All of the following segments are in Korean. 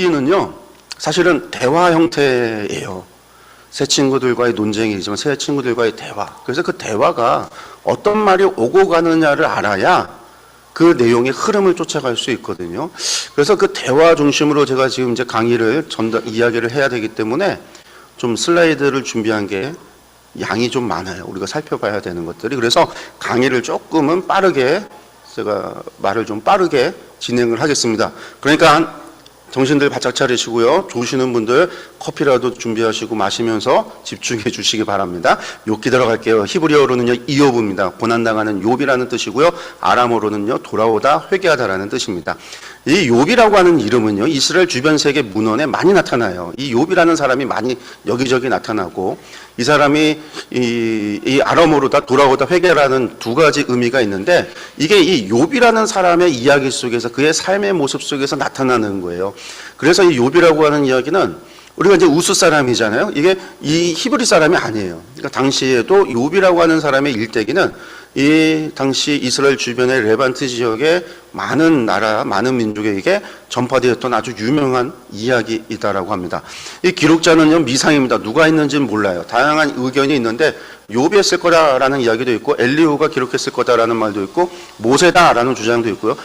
욥기는요 사실은 대화 형태예요. 새 친구들과의 논쟁이지만 새 친구들과의 대화. 그래서 그 대화가 어떤 말이 오고 가느냐를 알아야 그 내용의 흐름을 쫓아갈 수 있거든요. 그래서 그 대화 중심으로 제가 지금 이제 강의를 이야기를 해야 되기 때문에 좀 슬라이드를 준비한 게 양이 좀 많아요. 우리가 살펴봐야 되는 것들이. 그래서 강의를 조금은 빠르게, 제가 말을 좀 빠르게 진행을 하겠습니다. 그러니까 정신들 바짝 차리시고요. 조시는 분들 커피라도 준비하시고 마시면서 집중해 주시기 바랍니다. 욥기 들어갈게요. 히브리어로는요 이욥입니다. 고난당하는 욥이라는 뜻이고요. 아람어로는요 돌아오다, 회개하다라는 뜻입니다. 이 욥이라고 하는 이름은요 이스라엘 주변 세계 문헌에 많이 나타나요. 이 욥이라는 사람이 많이 여기저기 나타나고, 이 사람이 이 아람어로다, 돌아오다, 회개라는 두 가지 의미가 있는데, 이게 이 욥이라는 사람의 이야기 속에서, 그의 삶의 모습 속에서 나타나는 거예요. 그래서 이 욥이라고 하는 이야기는, 우리가 이제 우스 사람이잖아요. 이게 이 히브리 사람이 아니에요. 그러니까 당시에도 욥이라고 하는 사람의 일대기는 이 당시 이스라엘 주변의 레반트 지역의 많은 나라, 많은 민족에게 전파되었던 아주 유명한 이야기이다라고 합니다. 이 기록자는요 미상입니다. 누가 있는지는 몰라요. 다양한 의견이 있는데 욥이 했을 거라는 이야기도 있고, 엘리후가 기록했을 거다라는 말도 있고, 모세다라는 주장도 있고요.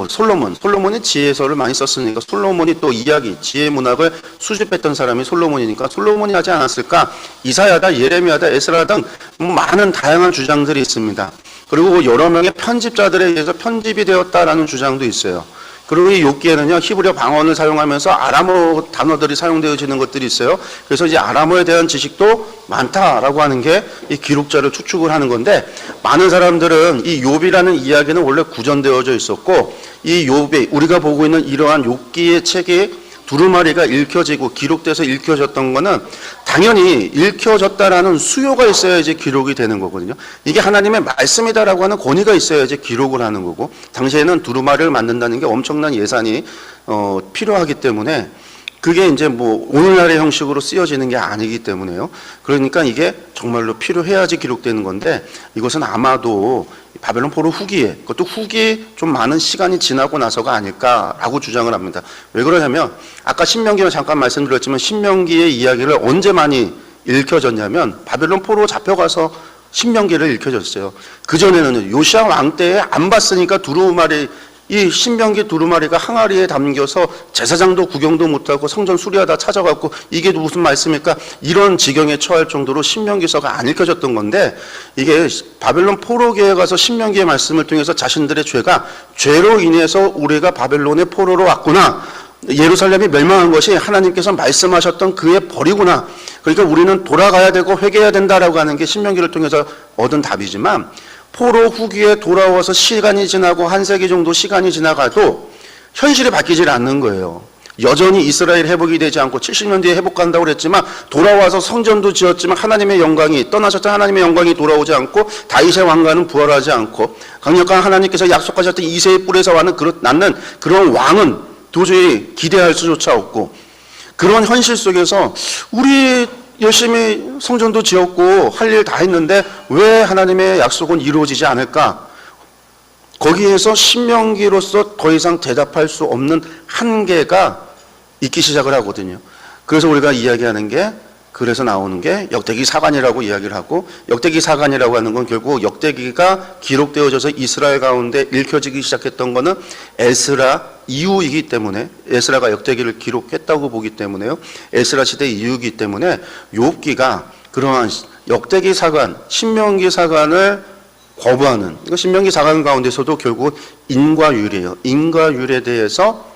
솔로몬이 지혜서를 많이 썼으니까 솔로몬이 또 이야기, 지혜 문학을 수집했던 사람이 솔로몬이니까 솔로몬이 하지 않았을까? 이사야다, 예레미야다, 에스라 등 많은 다양한 주장들이 있습니다. 그리고 여러 명의 편집자들에 의해서 편집이 되었다라는 주장도 있어요. 그리고 이 욥기에는요 히브리어 방언을 사용하면서 아람어 단어들이 사용되어지는 것들이 있어요. 그래서 이제 아람어에 대한 지식도 많다라고 하는 게 이 기록자를 추측을 하는 건데, 많은 사람들은 이 욥이라는 이야기는 원래 구전되어져 있었고, 이 욥이 우리가 보고 있는 이러한 욥기의 책이 두루마리가 읽혀지고 기록돼서 읽혀졌던 거는 당연히 읽혀졌다라는 수요가 있어야지 기록이 되는 거거든요. 이게 하나님의 말씀이다라고 하는 권위가 있어야지 기록을 하는 거고, 당시에는 두루마리를 만든다는 게 엄청난 예산이 필요하기 때문에 그게 이제 뭐 오늘날의 형식으로 쓰여지는 게 아니기 때문에요. 그러니까 이게 정말로 필요해야지 기록되는 건데, 이것은 아마도 바벨론 포로 후기에, 그것도 후기에 좀 많은 시간이 지나고 나서가 아닐까라고 주장을 합니다. 왜 그러냐면 아까 신명기를 잠깐 말씀드렸지만 신명기의 이야기를 언제 많이 읽혀졌냐면 바벨론 포로 잡혀가서 신명기를 읽혀졌어요. 그전에는 요시야 왕 때에 안 봤으니까 이 신명기 두루마리가 항아리에 담겨서 제사장도 구경도 못하고 성전 수리하다 찾아갔고, 이게 무슨 말씀일까? 이런 지경에 처할 정도로 신명기서가 안 읽혀졌던 건데, 이게 바벨론 포로기에 가서 신명기의 말씀을 통해서 자신들의 죄로 인해서 우리가 바벨론의 포로로 왔구나, 예루살렘이 멸망한 것이 하나님께서 말씀하셨던 그의 벌이구나, 그러니까 우리는 돌아가야 되고 회개해야 된다라고 하는 게 신명기를 통해서 얻은 답이지만, 포로 후기에 돌아와서 시간이 지나고 한 세기 정도 시간이 지나가도 현실이 바뀌질 않는 거예요. 여전히 이스라엘 회복이 되지 않고 70년 뒤에 회복한다고 그랬지만, 돌아와서 성전도 지었지만 하나님의 영광이, 떠나셨던 하나님의 영광이 돌아오지 않고, 다윗의 왕가는 부활하지 않고, 강력한 하나님께서 약속하셨던 이새의 뿔에서 낳는 그런 왕은 도저히 기대할 수조차 없고, 그런 현실 속에서 우리 열심히 성전도 지었고 할 일 다 했는데 왜 하나님의 약속은 이루어지지 않을까? 거기에서 신명기로서 더 이상 대답할 수 없는 한계가 있기 시작을 하거든요. 그래서 우리가 이야기하는 게, 그래서 나오는 게 역대기 사관이라고 이야기를 하고, 역대기 사관이라고 하는 건 결국 역대기가 기록되어져서 이스라엘 가운데 읽혀지기 시작했던 거는 에스라 이후이기 때문에, 에스라가 역대기를 기록했다고 보기 때문에요. 에스라 시대 이후이기 때문에 욥기가 그러한 역대기 사관, 신명기 사관을 거부하는, 신명기 사관 가운데서도 결국 인과율이에요. 인과율에 대해서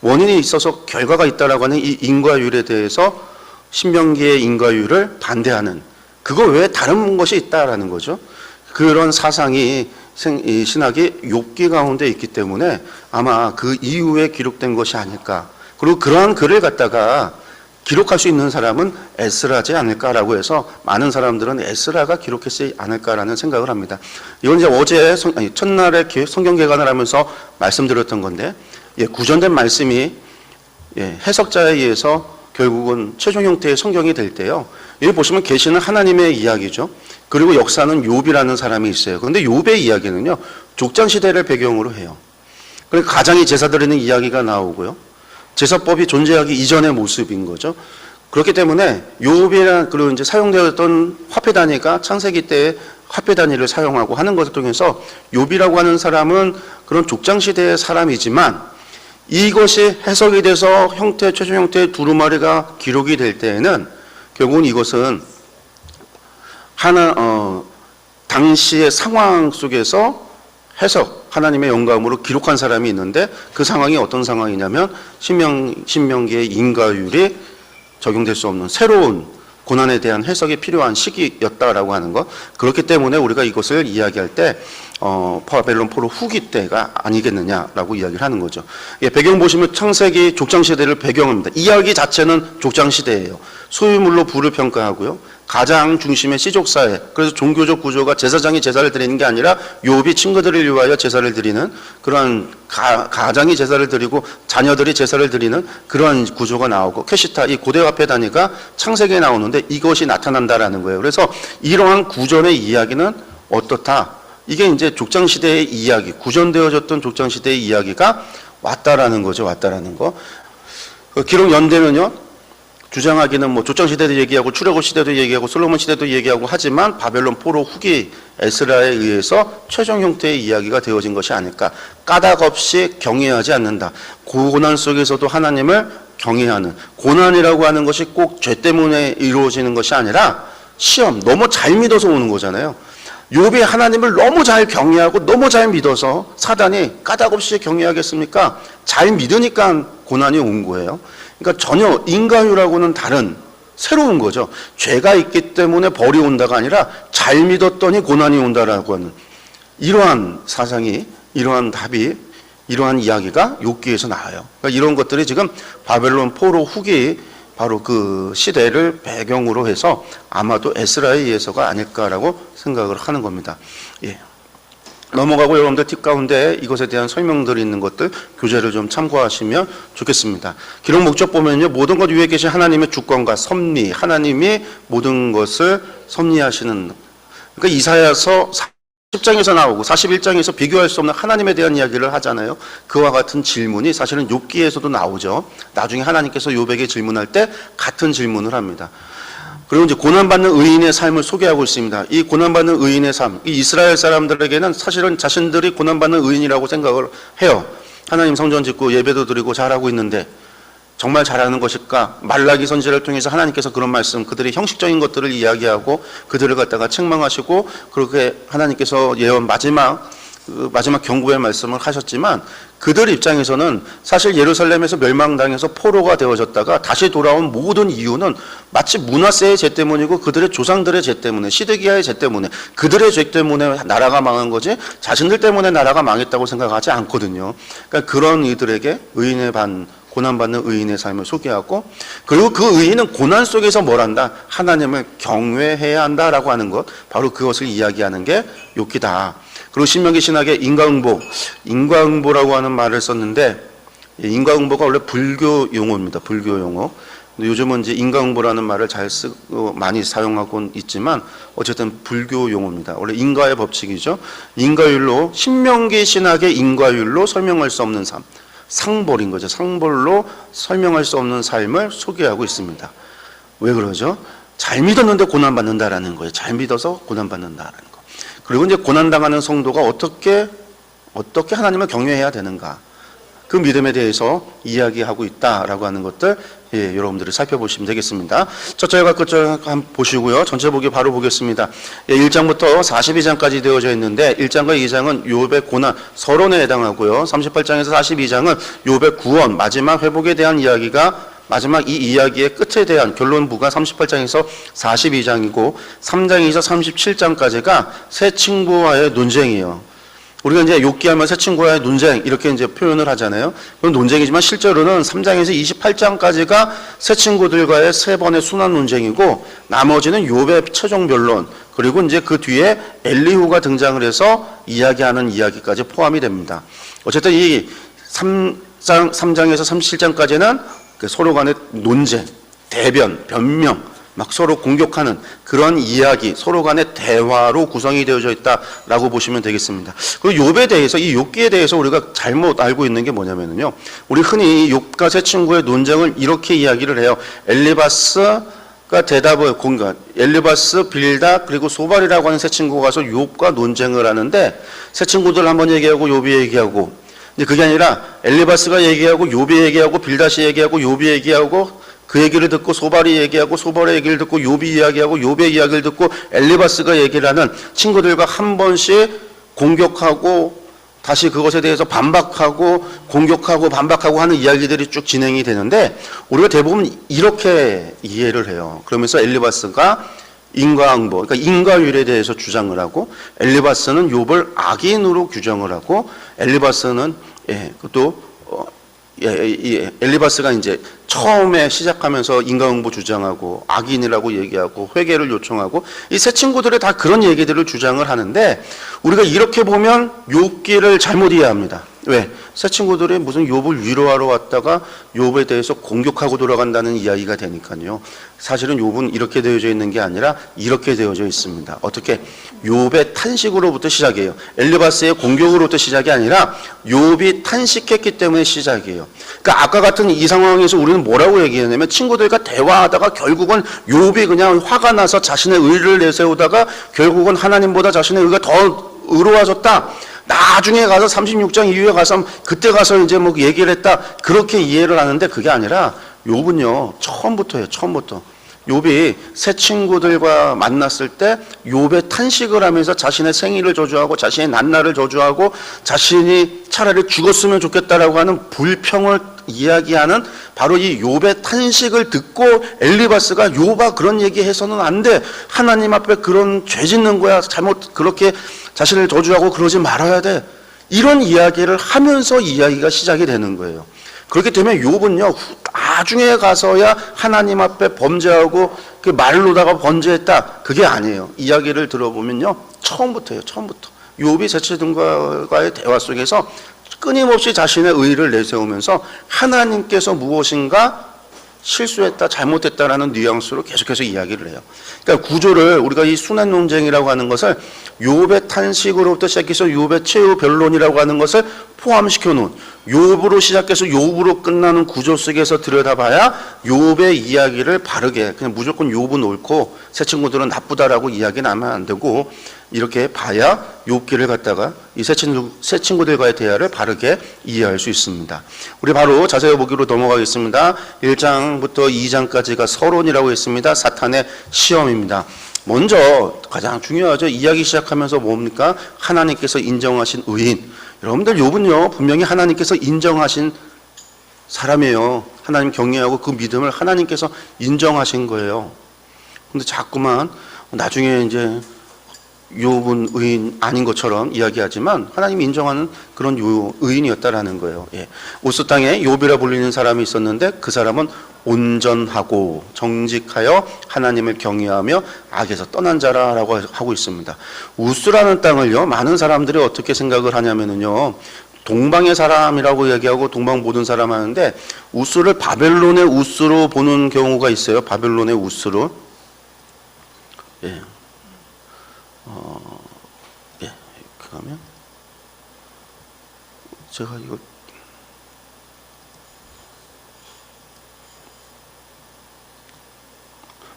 원인이 있어서 결과가 있다라고 하는 이 인과율에 대해서 신명기의 인과율을 반대하는, 그거 외에 다른 것이 있다라는 거죠. 그런 사상이, 신학이 욥기 가운데 있기 때문에 아마 그 이후에 기록된 것이 아닐까. 그리고 그러한 글을 갖다가 기록할 수 있는 사람은 에스라지 않을까라고 해서 많은 사람들은 에스라가 기록했지 않을까라는 생각을 합니다. 이건 이제 어제 첫날에 성경 개관을 하면서 말씀드렸던 건데, 구전된 말씀이 해석자에 의해서 결국은 최종 형태의 성경이 될 때요, 여기 보시면 계시는 하나님의 이야기죠. 그리고 역사는 욥이라는 사람이 있어요. 그런데 욥의 이야기는요 족장 시대를 배경으로 해요. 그러니까 가장이 제사 드리는 이야기가 나오고요, 제사법이 존재하기 이전의 모습인 거죠. 그렇기 때문에 욥이나 그리고 이제 사용되었던 화폐 단위가 창세기 때의 화폐 단위를 사용하고 하는 것을 통해서 욥이라고 하는 사람은 그런 족장 시대의 사람이지만 이것이 해석이 돼서 최종 형태의 두루마리가 기록이 될 때에는 결국은 이것은 당시의 상황 속에서 하나님의 영감으로 기록한 사람이 있는데 그 상황이 어떤 상황이냐면 신명기의 인과율이 적용될 수 없는 새로운 고난에 대한 해석이 필요한 시기였다라고 하는 것. 그렇기 때문에 우리가 이것을 이야기할 때 바벨론 포로 후기 때가 아니겠느냐라고 이야기를 하는 거죠. 예, 배경 보시면 창세기 족장시대를 배경합니다. 이야기 자체는 족장시대예요. 소유물로 부를 평가하고요. 가장 중심의 씨족사회, 그래서 종교적 구조가 제사장이 제사를 드리는 게 아니라 욥이 친구들을 위하여 제사를 드리는 그러한 가장이 제사를 드리고 자녀들이 제사를 드리는 그러한 구조가 나오고, 캐시타, 이 고대 화폐 단위가 창세기에 나오는데 이것이 나타난다라는 거예요. 그래서 이러한 구전의 이야기는 어떻다? 이게 이제 족장시대의 이야기, 구전되어졌던 족장시대의 이야기가 왔다라는 거죠. 왔다라는 거. 기록 연대면요, 주장하기는 뭐 족장시대도 얘기하고 출애굽 시대도 얘기하고 솔로몬 시대도 얘기하고 하지만 바벨론 포로 후기 에스라에 의해서 최종 형태의 이야기가 되어진 것이 아닐까. 까닭 없이 경외하지 않는다. 고난 속에서도 하나님을 경외하는, 고난이라고 하는 것이 꼭 죄 때문에 이루어지는 것이 아니라 시험, 너무 잘 믿어서 오는 거잖아요. 욥이 하나님을 너무 잘 경외하고 너무 잘 믿어서 사단이 까닭 없이 경외하겠습니까? 잘 믿으니까 고난이 온 거예요. 그러니까 전혀 인과율하고는 다른 새로운 거죠. 죄가 있기 때문에 벌이 온다가 아니라 잘 믿었더니 고난이 온다라고 하는 이러한 사상이, 이러한 답이, 이러한 이야기가 욥기에서 나와요. 그러니까 이런 것들이 지금 바벨론 포로 후기 바로 그 시대를 배경으로 해서 아마도 에스라에 의해서가 아닐까라고 생각을 하는 겁니다. 예. 넘어가고 여러분들 팁 가운데 이것에 대한 설명들이 있는 것들 교재를 좀 참고하시면 좋겠습니다. 기록 목적 보면요, 모든 것 위에 계신 하나님의 주권과 섭리, 하나님이 모든 것을 섭리하시는, 그러니까 이사야서 10장에서 나오고 41장에서 비교할 수 없는 하나님에 대한 이야기를 하잖아요. 그와 같은 질문이 사실은 욥기에서도 나오죠. 나중에 하나님께서 욥에게 질문할 때 같은 질문을 합니다. 그리고 이제 고난받는 의인의 삶을 소개하고 있습니다. 이 고난받는 의인의 삶, 이 이스라엘 사람들에게는 사실은 자신들이 고난받는 의인이라고 생각을 해요. 하나님 성전 짓고 예배도 드리고 잘하고 있는데 정말 잘하는 것일까? 말라기 선지자를 통해서 하나님께서 그런 말씀, 그들의 형식적인 것들을 이야기하고 그들을 갖다가 책망하시고 그렇게 하나님께서 예언 마지막 경고의 말씀을 하셨지만 그들 입장에서는 사실 예루살렘에서 멸망당해서 포로가 되어졌다가 다시 돌아온 모든 이유는 마치 므낫세의 죄 때문이고 그들의 조상들의 죄 때문에, 시드기야의 죄 때문에, 그들의 죄 때문에 나라가 망한 거지 자신들 때문에 나라가 망했다고 생각하지 않거든요. 그러니까 그런 이들에게 의인의 고난받는 의인의 삶을 소개하고, 그리고 그 의인은 고난 속에서 뭘 한다? 하나님을 경외해야 한다라고 하는 것, 바로 그것을 이야기하는 게 욥기다. 그리고 신명기 신학의 인과응보라고 하는 말을 썼는데, 인과응보가 원래 불교 용어입니다. 불교 용어. 근데 요즘은 이제 인과응보라는 말을 잘 쓰고 많이 사용하고 있지만 어쨌든 불교 용어입니다. 원래 인과의 법칙이죠. 인과율로, 신명기 신학의 인과율로 설명할 수 없는 삶. 상벌인 거죠. 상벌로 설명할 수 없는 삶을 소개하고 있습니다. 왜 그러죠? 잘 믿었는데 고난받는다라는 거예요. 잘 믿어서 고난받는다라는 거. 그리고 이제 고난당하는 성도가 어떻게 하나님을 경외해야 되는가. 그 믿음에 대해서 이야기하고 있다라고 하는 것들, 여러분들이 살펴보시면 되겠습니다. 첫 절과 끝절 한번 보시고요. 전체 보기 바로 보겠습니다. 1장부터 42장까지 되어져 있는데 1장과 2장은 욥의 고난, 서론에 해당하고요. 38장에서 42장은 욥의 구원, 마지막 회복에 대한 이야기가, 마지막 이 이야기의 끝에 대한 결론부가 38장에서 42장이고 3장에서 37장까지가 새 친구와의 논쟁이에요. 우리가 이제 욥기하면 새 친구와의 논쟁 이렇게 이제 표현을 하잖아요. 그건 논쟁이지만 실제로는 3장에서 28장까지가 새 친구들과의 세 번의 순환 논쟁이고 나머지는 욥의 최종 변론, 그리고 이제 그 뒤에 엘리후가 등장을 해서 이야기하는 이야기까지 포함이 됩니다. 어쨌든 이 3장에서 37장까지는 서로 간의 논쟁, 대변, 변명, 막 서로 공격하는 그런 이야기, 서로 간의 대화로 구성이 되어져 있다라고 보시면 되겠습니다. 그리고 욥에 대해서, 이 욥기에 대해서 우리가 잘못 알고 있는 게 뭐냐면요, 우리 흔히 욥과 세 친구의 논쟁을 이렇게 이야기를 해요. 엘리바스가 대답을 공간, 엘리바스, 빌닷 그리고 소발이라고 하는 세 친구가 가서 욥과 논쟁을 하는데, 세 친구들 한번 얘기하고 욥이 얘기하고, 근데 그게 아니라 엘리바스가 얘기하고 욥이 얘기하고 빌닷이 얘기하고 욥이 얘기하고, 그 얘기를 듣고 소발이 얘기하고 소발의 얘기를 듣고 욥이 이야기하고 욥의 이야기를 듣고 엘리바스가 얘기를 하는, 친구들과 한 번씩 공격하고 다시 그것에 대해서 반박하고 공격하고 반박하고 하는 이야기들이 쭉 진행이 되는데, 우리가 대부분 이렇게 이해를 해요. 그러면서 엘리바스가 인과응보, 그러니까 인과율에 대해서 주장을 하고, 엘리바스는 욥을 악인으로 규정을 하고, 엘리바스는 그것도 엘리바스가 이제 처음에 시작하면서 인과응보 주장하고 악인이라고 얘기하고 회개를 요청하고, 이 세 친구들이 다 그런 얘기들을 주장을 하는데, 우리가 이렇게 보면 욥기를 잘못 이해합니다. 왜? 세 친구들이 무슨 욥을 위로하러 왔다가 욥에 대해서 공격하고 돌아간다는 이야기가 되니까요. 사실은 욥은 이렇게 되어져 있는 게 아니라 이렇게 되어져 있습니다. 어떻게? 욥의 탄식으로부터 시작이에요. 엘리바스의 공격으로부터 시작이 아니라 욥이 탄식했기 때문에 시작이에요. 그러니까 아까 같은 이 상황에서 우리는 뭐라고 얘기했냐면, 친구들과 대화하다가 결국은 욥이 그냥 화가 나서 자신의 의를 내세우다가 결국은 하나님보다 자신의 의가 더 의로워졌다, 나중에 가서 36장 이후에 가서 그때 가서 이제 뭐 얘기를 했다, 그렇게 이해를 하는데, 그게 아니라 욥은요 처음부터예요. 처음부터 욥이 새 친구들과 만났을 때 욥의 탄식을 하면서 자신의 생일을 저주하고 자신의 난날을 저주하고 자신이 차라리 죽었으면 좋겠다라고 하는 불평을 이야기하는 바로 이 욥의 탄식을 듣고, 엘리바스가 욥아 그런 얘기해서는 안 돼, 하나님 앞에 그런 죄 짓는 거야, 잘못 그렇게 자신을 저주하고 그러지 말아야 돼, 이런 이야기를 하면서 이야기가 시작이 되는 거예요. 그렇기 때문에 욥은요 나중에 가서야 하나님 앞에 범죄하고 그 말로다가 번제했다, 그게 아니에요. 이야기를 들어보면요 처음부터예요. 처음부터 욥이 세치들과의 대화 속에서 끊임없이 자신의 의의를 내세우면서 하나님께서 무엇인가 실수했다, 잘못했다라는 뉘앙스로 계속해서 이야기를 해요. 그러니까 구조를, 우리가 이 순환 논쟁이라고 하는 것을 욥의 탄식으로부터 시작해서 욥의 최후 변론이라고 하는 것을 포함시켜 놓은, 욥으로 시작해서 욥으로 끝나는 구조 속에서 들여다봐야 욥의 이야기를 바르게, 그냥 무조건 욥은 옳고 새 친구들은 나쁘다라고 이야기는 하면 안 되고, 이렇게 봐야 욥기를 갖다가 이 새 친구들과의 대화를 바르게 이해할 수 있습니다. 우리 바로 자세히 보기로 넘어가겠습니다. 1장부터 2장까지가 서론이라고 했습니다. 사탄의 시험입니다. 먼저 가장 중요하죠. 이야기 시작하면서 뭡니까? 하나님께서 인정하신 의인. 여러분들 욥은요 분명히 하나님께서 인정하신 사람이에요. 하나님 경외하고 그 믿음을 하나님께서 인정하신 거예요. 근데 자꾸만 나중에 이제 욥은 의인 아닌 것처럼 이야기하지만 하나님이 인정하는 그런 의인이었다라는 거예요. 우스 땅에 욥이라 불리는 사람이 있었는데, 그 사람은 온전하고 정직하여 하나님을 경외하며 악에서 떠난 자라라고 하고 있습니다. 우스라는 땅을요 많은 사람들이 어떻게 생각을 하냐면요, 동방의 사람이라고 얘기하고 동방 모든 사람 하는데, 우스를 바벨론의 우스로 보는 경우가 있어요. 바벨론의 우스로. 그러면 제가 이거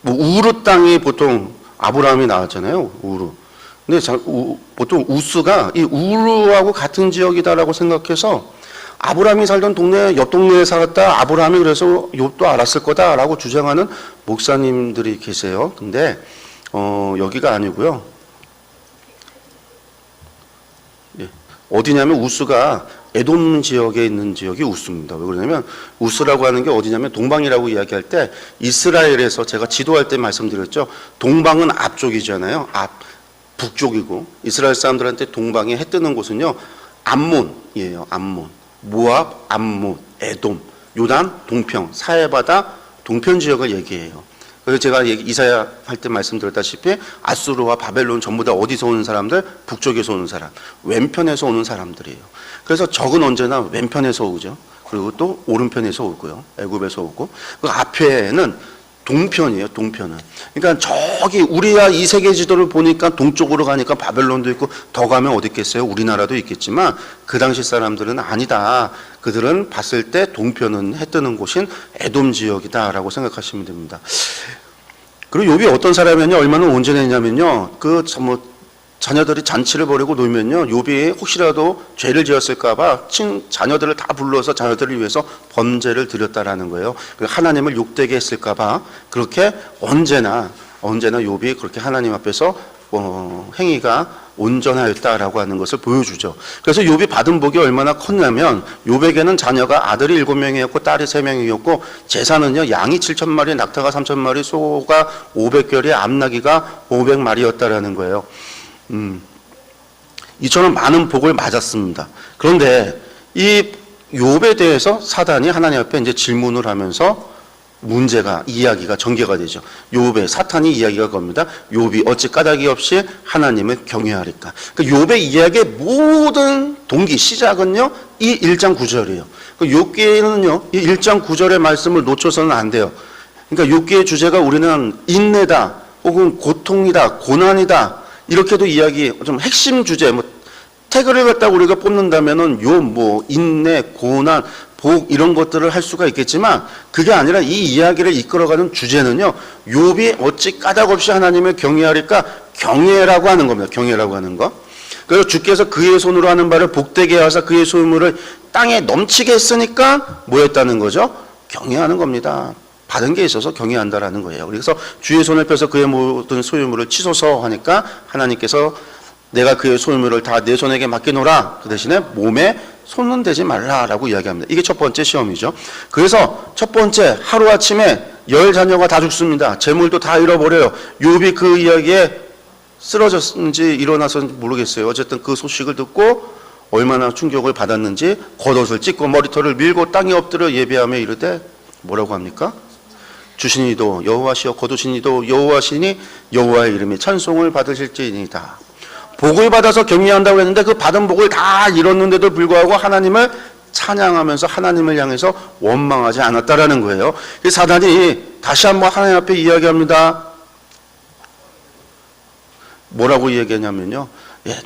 뭐 우르 땅이 보통 아브라함이 나왔잖아요. 우르. 근데 보통 우스가 이 우르하고 같은 지역이다라고 생각해서 아브라함이 살던 동네, 옆 동네에 살았다, 아브라함이 그래서 욥도 알았을 거다라고 주장하는 목사님들이 계세요. 근데 여기가 아니고요. 어디냐면 우스가 에돔 지역에 있는 지역이 우스입니다. 왜 그러냐면 우스라고 하는 게 어디냐면, 동방이라고 이야기할 때 이스라엘에서 제가 지도할 때 말씀드렸죠. 동방은 앞쪽이잖아요. 북쪽이고, 이스라엘 사람들한테 동방에 해 뜨는 곳은요 암몬이에요. 암몬, 모압, 암몬, 에돔, 요단, 동평, 사해바다 동편 지역을 얘기해요. 그래서 제가 이사야 할 때 말씀드렸다시피 아수르와 바벨론 전부 다 어디서 오는 사람들? 북쪽에서 오는 사람, 왼편에서 오는 사람들이에요. 그래서 적은 언제나 왼편에서 오죠. 그리고 또 오른편에서 오고요. 애굽에서 오고, 그 앞에는 동편이에요, 동편은. 그러니까 저기 우리야 이 세계 지도를 보니까 동쪽으로 가니까 바벨론도 있고 더 가면 어디 있겠어요? 우리나라도 있겠지만 그 당시 사람들은 아니다. 그들은 봤을 때 동편은 해 뜨는 곳인 에돔 지역이다라고 생각하시면 됩니다. 그리고 욥이 어떤 사람이었냐, 얼마나 온전했냐면요, 자녀들이 잔치를 벌이고 놀면요, 욥이 혹시라도 죄를 지었을까봐 자녀들을 다 불러서 자녀들을 위해서 번제를 드렸다라는 거예요. 하나님을 욕되게 했을까봐 그렇게 언제나 욥이 그렇게 하나님 앞에서 행위가 온전하였다라고 하는 것을 보여주죠. 그래서 욥이 받은 복이 얼마나 컸냐면, 욥에게는 자녀가 아들이 7명이었고 딸이 3명이었고 재산은요, 양이 7,000마리, 낙타가 3,000마리, 소가 500결이, 암나귀가 500마리였다라는 거예요. 이처럼 많은 복을 맞았습니다. 그런데 이 욥에 대해서 사단이 하나님 앞에 이제 질문을 하면서 이야기가 전개가 되죠. 욥의 사탄이 이야기가 겁니다. 욥이 어찌 까닭이 없이 하나님을 경외하리까. 그러니까 욥의 이야기의 모든 동기, 시작은요, 이 1장 9절이에요. 욥기에는요, 이 1장 9절의 말씀을 놓쳐서는 안 돼요. 그러니까 욥기의 주제가 우리는 인내다, 혹은 고통이다, 고난이다, 이렇게도 좀 핵심 주제, 태그를 갖다가 우리가 뽑는다면은 인내, 고난, 복 이런 것들을 할 수가 있겠지만 그게 아니라 이 이야기를 이끌어가는 주제는요, 욥이 어찌 까닭없이 하나님을 경외하리까, 경외라고 하는 겁니다. 경외라고 하는 거. 그래서 주께서 그의 손으로 하는 바를 복되게 하사 그의 소유물을 땅에 넘치게 했으니까 뭐 했다는 거죠? 경외하는 겁니다. 받은 게 있어서 경외한다라는 거예요. 그래서 주의 손을 펴서 그의 모든 소유물을 치소서 하니까 하나님께서 내가 그의 소유물을 다 내 손에게 맡기노라, 그 대신에 몸에 손은 대지 말라라고 이야기합니다. 이게 첫 번째 시험이죠. 그래서 첫 번째, 하루아침에 10자녀가 다 죽습니다. 재물도 다 잃어버려요. 욥이 그 이야기에 쓰러졌는지 일어나서는지 모르겠어요. 어쨌든 그 소식을 듣고 얼마나 충격을 받았는지 겉옷을 찢고 머리털을 밀고 땅에 엎드려 예배하며 이르되 뭐라고 합니까? 주시니도 여호와시여 거두시니도 여호와시니 여호와의 이름에 찬송을 받으실지니이다. 복을 받아서 경외한다고 했는데 그 받은 복을 다 잃었는데도 불구하고 하나님을 찬양하면서 하나님을 향해서 원망하지 않았다라는 거예요. 사단이 다시 한번 하나님 앞에 이야기합니다. 뭐라고 이야기하냐면요,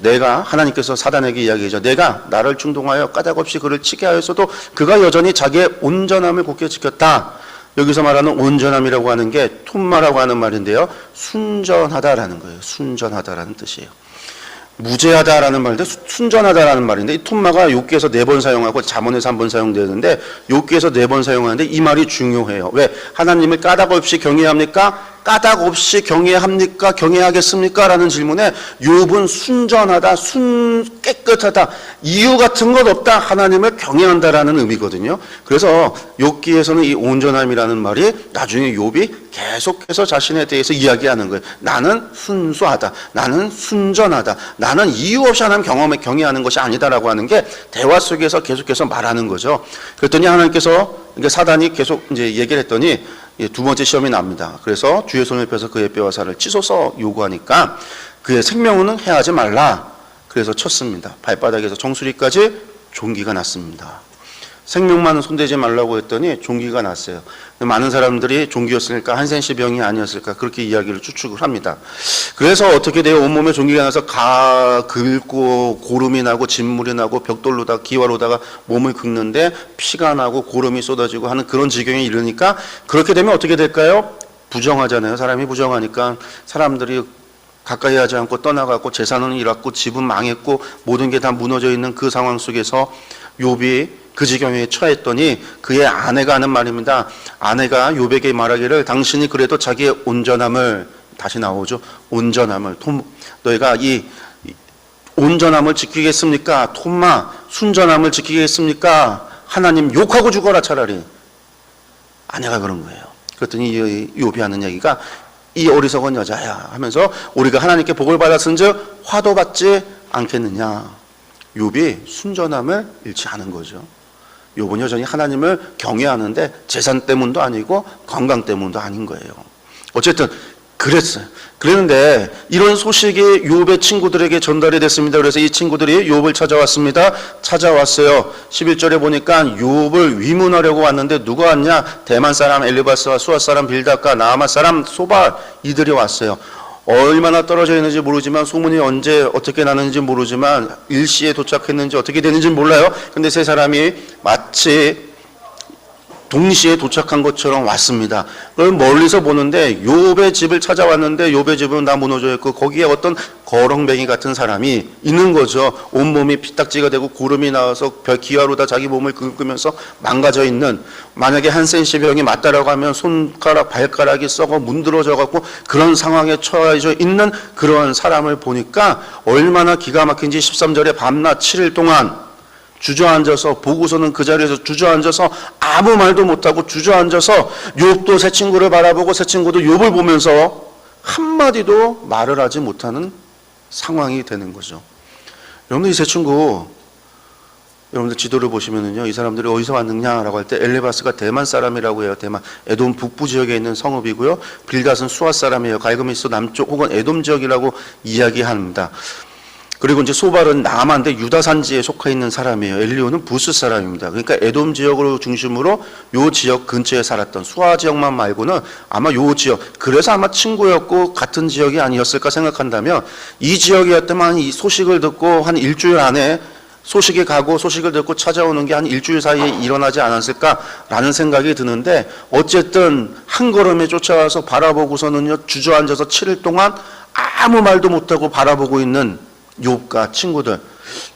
내가, 하나님께서 사단에게 이야기하죠. 내가 나를 충동하여 까닭없이 그를 치게 하였어도 그가 여전히 자기의 온전함을 굳게 지켰다. 여기서 말하는 온전함이라고 하는 게 톰마라고 하는 말인데요, 순전하다라는 거예요. 순전하다라는 뜻이에요. 무죄하다라는 말인데 순전하다라는 말인데, 이 톰마가 욥기에서 4번 사용하고 잠언에서 1번 사용되는데 욥기에서 4번 사용하는데 이 말이 중요해요. 왜? 하나님을 까닭 없이 경외합니까? 까닭 없이 경외합니까? 경외하겠습니까? 라는 질문에 욥은 순전하다, 깨끗하다, 이유 같은 것 없다, 하나님을 경외한다라는 의미거든요. 그래서 욥기에서는 이 온전함이라는 말이 나중에 욥이 계속해서 자신에 대해서 이야기하는 거예요. 나는 순수하다, 나는 순전하다, 나는 이유 없이 하나님 경외하는 것이 아니다라고 하는 게 대화 속에서 계속해서 말하는 거죠. 그랬더니 하나님께서, 그러니까 사단이 계속 이제 얘기를 했더니 두 번째 시험이 납니다. 그래서 주의 손을 펴서 그의 뼈와 살을 찢어서 요구하니까 그의 생명은 해하지 말라. 그래서 쳤습니다. 발바닥에서 정수리까지 종기가 났습니다. 생명만은 손대지 말라고 했더니 종기가 났어요. 많은 사람들이 종기였으니까 한센시 병이 아니었을까 그렇게 이야기를 추측을 합니다. 그래서 어떻게 돼요? 온몸에 종기가 나서 긁고 고름이 나고 진물이 나고 벽돌로다가 기와로다가 몸을 긁는데 피가 나고 고름이 쏟아지고 하는 그런 지경에 이르니까, 그렇게 되면 어떻게 될까요? 부정하잖아요. 사람이 부정하니까 사람들이 가까이 하지 않고 떠나가고 재산은 잃었고 집은 망했고 모든 게 다 무너져 있는 그 상황 속에서 욥이 그 지경에 처했더니 그의 아내가 하는 말입니다. 아내가 욥에게 말하기를 당신이 그래도 자기의 온전함을, 다시 나오죠. 온전함을, 너희가 이 온전함을 지키겠습니까? 톰마, 순전함을 지키겠습니까? 하나님 욕하고 죽어라 차라리. 아내가 그런 거예요. 그랬더니 욥이 하는 얘기가 이 어리석은 여자야 하면서 우리가 하나님께 복을 받았은즉 화도 받지 않겠느냐. 욥이 순전함을 잃지 않은 거죠. 욥은 여전히 하나님을 경외하는데 재산 때문도 아니고 건강 때문도 아닌 거예요. 어쨌든 그랬어요. 그랬는데 이런 소식이 욥의 친구들에게 전달이 됐습니다. 그래서 이 친구들이 욥을 찾아왔습니다. 찾아왔어요. 11절에 보니까 욥을 위문하려고 왔는데 누가 왔냐? 대만 사람 엘리바스와 수아 사람 빌닷과 나아마 사람 소발 이들이 왔어요. 얼마나 떨어져 있는지 모르지만 소문이 언제 어떻게 나는지 모르지만 일시에 도착했는지 어떻게 되는지 몰라요. 근데 세 사람이 마치 동시에 도착한 것처럼 왔습니다. 그럼 멀리서 보는데 욥의 집을 찾아왔는데 욥의 집은 다 무너져 있고 거기에 어떤 거렁뱅이 같은 사람이 있는 거죠. 온몸이 피딱지가 되고 고름이 나와서 기와로 자기 몸을 긁으면서 망가져 있는, 만약에 한센시 병이 맞다라고 하면 손가락 발가락이 썩어 문드러져 갖고 그런 상황에 처해져 있는 그러한 사람을 보니까 얼마나 기가 막힌지 13절에 밤낮 7일 동안 주저앉아서, 보고서는 그 자리에서 주저앉아서 아무 말도 못하고 주저앉아서 욥도 새 친구를 바라보고 새 친구도 욥을 보면서 한마디도 말을 하지 못하는 상황이 되는 거죠. 여러분들 이 새 친구, 여러분들 지도를 보시면은요, 이 사람들이 어디서 왔느냐라고 할 때 엘리바스가 대만 사람이라고 해요. 대만 에돔 북부 지역에 있는 성읍이고요. 빌닷은 수아 사람이에요. 갈그미스 남쪽 혹은 에돔 지역이라고 이야기합니다. 그리고 이제 소발은 남한데 유다 산지에 속해 있는 사람이에요. 엘리오는 부스 사람입니다. 그러니까 에돔 지역으로 중심으로 요 지역 근처에 살았던, 수아 지역만 말고는 아마 요 지역, 그래서 아마 친구였고 같은 지역이 아니었을까 생각한다면, 이 지역이었다면 이 소식을 듣고 한 일주일 안에 소식이 가고 소식을 듣고 찾아오는 게 한 일주일 사이에 일어나지 않았을까라는 생각이 드는데, 어쨌든 한 걸음에 쫓아와서 바라보고서는요 주저앉아서 7일 동안 아무 말도 못하고 바라보고 있는 욥과 친구들.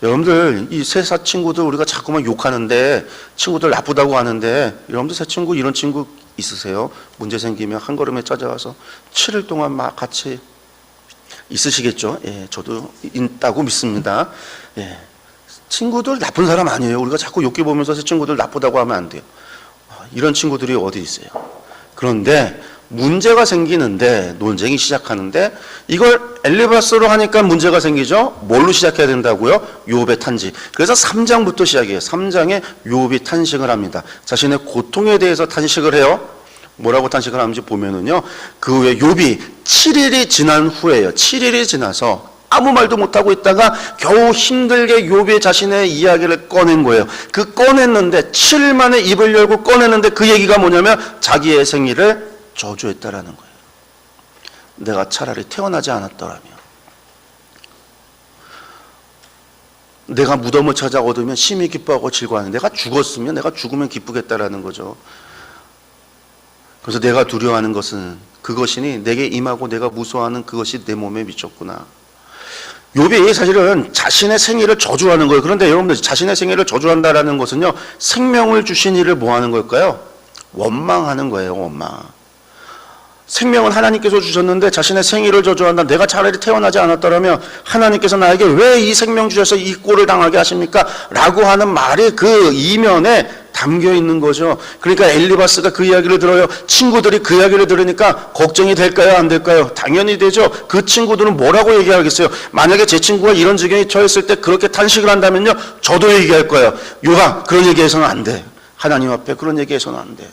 여러분들 이 세 친구들 우리가 자꾸만 욕하는데, 친구들 나쁘다고 하는데, 여러분들 새 친구 이런 친구 있으세요? 문제 생기면 한 걸음에 찾아와서 7일 동안 막 같이 있으시겠죠? 예, 저도 있다고 믿습니다. 예, 친구들 나쁜 사람 아니에요. 우리가 자꾸 욕해 보면서 새 친구들 나쁘다고 하면 안 돼요. 이런 친구들이 어디 있어요? 그런데 문제가 생기는데, 논쟁이 시작하는데, 이걸 엘리바스로 하니까 문제가 생기죠. 뭘로 시작해야 된다고요? 욥의 탄식. 그래서 3장부터 시작해요. 3장에 욥이 탄식을 합니다. 자신의 고통에 대해서 탄식을 해요. 뭐라고 탄식을 하는지 보면은요, 그 후에 욥이 7일이 지난 후에요. 7일이 지나서 아무 말도 못하고 있다가 겨우 힘들게 욥이 자신의 이야기를 꺼낸 거예요. 그 꺼냈는데 7일 만에 입을 열고 꺼냈는데 그 얘기가 뭐냐면 자기의 생일을 저주했다라는 거예요. 내가 차라리 태어나지 않았더라면, 내가 무덤을 찾아 얻으면 심히 기뻐하고 즐거워하는, 내가 죽었으면, 내가 죽으면 기쁘겠다라는 거죠. 그래서 내가 두려워하는 것은 그것이니 내게 임하고 내가 무서워하는 그것이 내 몸에 미쳤구나. 욥이 사실은 자신의 생일을 저주하는 거예요. 그런데 여러분들, 자신의 생일을 저주한다라는 것은요, 생명을 주신 이를 뭐 하는 걸까요? 원망하는 거예요. 원망. 생명은 하나님께서 주셨는데 자신의 생일을 저주한다. 내가 차라리 태어나지 않았더라면 하나님께서 나에게 왜 이 생명 주셔서 이 꼴을 당하게 하십니까? 라고 하는 말이 그 이면에 담겨 있는 거죠. 그러니까 엘리바스가 그 이야기를 들어요. 친구들이 그 이야기를 들으니까 걱정이 될까요? 안 될까요? 당연히 되죠. 그 친구들은 뭐라고 얘기하겠어요? 만약에 제 친구가 이런 지경에 처했을 때 그렇게 탄식을 한다면요, 저도 얘기할 거예요. 욥아, 그런 얘기해서는 안 돼. 하나님 앞에 그런 얘기해서는 안 돼.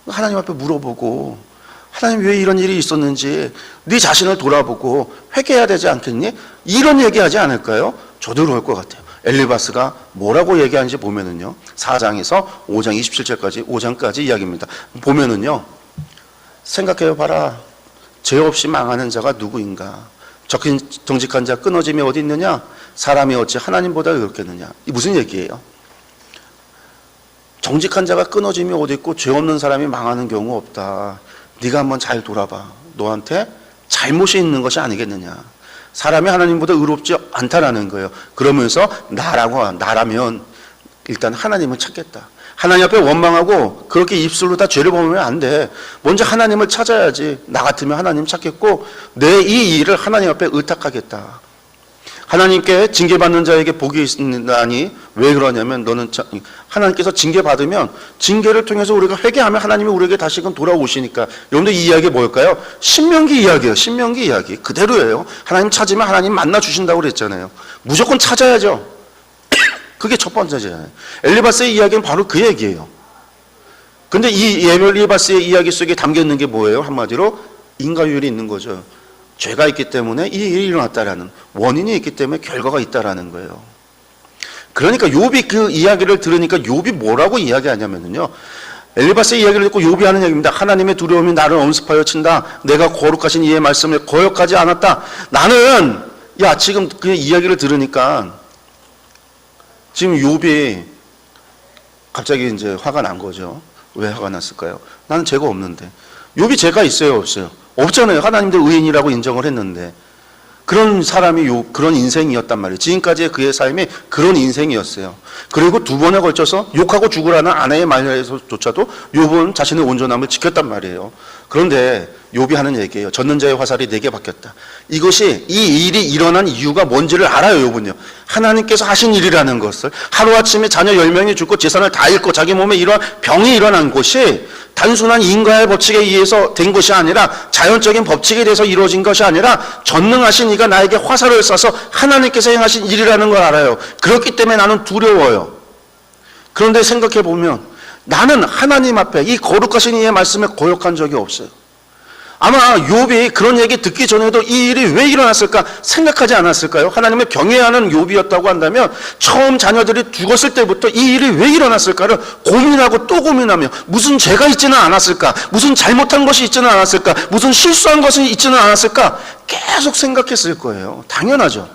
하나님 앞에 물어보고, 하나님 왜 이런 일이 있었는지 네 자신을 돌아보고 회개해야 되지 않겠니? 이런 얘기하지 않을까요? 저도 그럴 것 같아요. 엘리바스가 뭐라고 얘기하는지 보면은요, 4장에서 5장 27절까지 5장까지 이야기입니다. 보면은요, 생각해 봐라. 죄 없이 망하는 자가 누구인가? 정직한 자 끊어짐이 어디 있느냐? 사람이 어찌 하나님보다 의롭겠느냐? 이 무슨 얘기예요? 정직한 자가 끊어짐이 어디 있고 죄 없는 사람이 망하는 경우 없다. 네가 한번 잘 돌아봐. 너한테 잘못이 있는 것이 아니겠느냐. 사람이 하나님보다 의롭지 않다라는 거예요. 그러면서 나라면 일단 하나님을 찾겠다. 하나님 앞에 원망하고 그렇게 입술로 다 죄를 범하면 안 돼. 먼저 하나님을 찾아야지. 나 같으면 하나님 찾겠고 내 이 일을 하나님 앞에 의탁하겠다. 하나님께 징계받는 자에게 복이 있나니, 왜 그러냐면 너는 하나님께서 징계받으면 징계를 통해서 우리가 회개하면 하나님이 우리에게 다시금 돌아오시니까. 여러분들 이 이야기 뭘까요? 신명기 이야기예요. 신명기 이야기 그대로예요. 하나님 찾으면 하나님 만나 주신다고 그랬잖아요. 무조건 찾아야죠. 그게 첫 번째잖아요. 엘리바스의 이야기는 바로 그 얘기예요. 근데 이 엘리바스의 이야기 속에 담겨 있는 게 뭐예요? 한마디로 인과율이 있는 거죠. 죄가 있기 때문에 이 일이 일어났다라는 원인이 있기 때문에 결과가 있다라는 거예요. 그러니까 욥이 그 이야기를 들으니까 욥이 뭐라고 이야기하냐면요. 엘리바스의 이야기를 듣고 욥이 하는 얘기입니다. 하나님의 두려움이 나를 엄습하여 친다. 내가 거룩하신 이의 말씀을 거역하지 않았다. 나는 지금 그 이야기를 들으니까 지금 욥이 갑자기 이제 화가 난 거죠. 왜 화가 났을까요? 나는 죄가 없는데. 욥이 죄가 있어요, 없어요? 없잖아요. 하나님도 의인이라고 인정을 했는데. 그런 사람이 그런 인생이었단 말이에요. 지금까지의 그의 삶이 그런 인생이었어요. 그리고 두 번에 걸쳐서 욕하고 죽으라는 아내의 말에서조차도 욥은 자신의 온전함을 지켰단 말이에요. 그런데 욥이 하는 얘기예요. 젖는 자의 화살이 내게 박혔다. 이것이 이 일이 일어난 이유가 뭔지를 알아요. 욥은요. 하나님께서 하신 일이라는 것을 하루아침에 자녀 10명이 죽고 재산을 다 잃고 자기 몸에 이러한 병이 일어난 것이 단순한 인과의 법칙에 의해서 된 것이 아니라 자연적인 법칙에 대해서 이루어진 것이 아니라 전능하신 이가 나에게 화살을 쏴서 하나님께서 행하신 일이라는 걸 알아요. 그렇기 때문에 나는 두려워요. 그런데 생각해 보면 나는 하나님 앞에 이 거룩하신 이의 말씀에 거역한 적이 없어요. 아마 욥이 그런 얘기 듣기 전에도 이 일이 왜 일어났을까 생각하지 않았을까요? 하나님을 경외하는 욥이었다고 한다면 처음 자녀들이 죽었을 때부터 이 일이 왜 일어났을까를 고민하고 또 고민하며 무슨 죄가 있지는 않았을까? 무슨 잘못한 것이 있지는 않았을까? 무슨 실수한 것이 있지는 않았을까? 계속 생각했을 거예요. 당연하죠.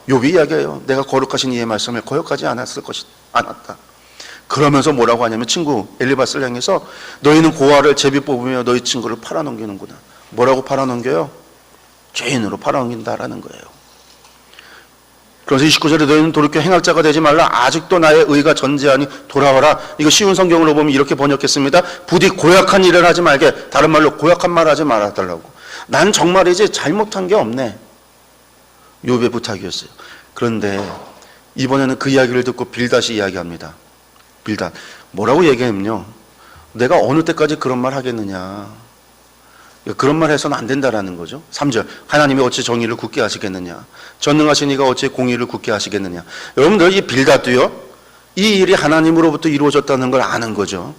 욥이 이야기해요. 내가 거룩하신 이의 말씀을 거역하지 않았다. 그러면서 뭐라고 하냐면 친구 엘리바스를 향해서 너희는 고아를 제비 뽑으며 너희 친구를 팔아넘기는구나. 뭐라고 팔아넘겨요? 죄인으로 팔아넘긴다라는 거예요. 그래서 29절에 너희는 돌이켜 행악자가 되지 말라. 아직도 나의 의가 전제하니 돌아와라. 이거 쉬운 성경으로 보면 이렇게 번역했습니다. 부디 고약한 일을 하지 말게. 다른 말로 고약한 말 하지 말아달라고. 난 정말이지 잘못한 게 없네. 욥의 부탁이었어요. 그런데 이번에는 그 이야기를 듣고 빌닷이 이야기합니다. 빌닷 뭐라고 얘기하면요. 내가 어느 때까지 그런 말 하겠느냐. 그런 말 해서는 안 된다라는 거죠. 3절 하나님이 어찌 정의를 굳게 하시겠느냐. 전능하신 이가 어찌 공의를 굳게 하시겠느냐. 여러분들 이 빌닷도요. 이 일이 하나님으로부터 이루어졌다는 걸 아는 거죠.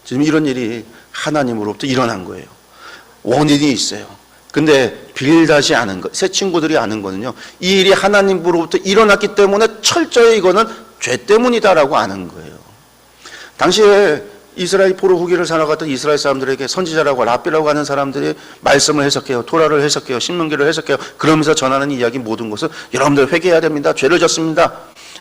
지금 이런 일이 하나님으로부터 일어난 거예요. 원인이 있어요. 근데 빌닷이 아는 것, 새 친구들이 아는 거는요. 이 일이 하나님으로부터 일어났기 때문에 철저히 이거는 죄 때문이다라고 아는 거예요. 당시에 이스라엘 포로 후기를 살아갔던 이스라엘 사람들에게 선지자라고 랍비라고 하는 사람들이 말씀을 해석해요. 토라를 해석해요. 신명기를 해석해요. 그러면서 전하는 이야기 모든 것을 여러분들 회개해야 됩니다. 죄를 졌습니다.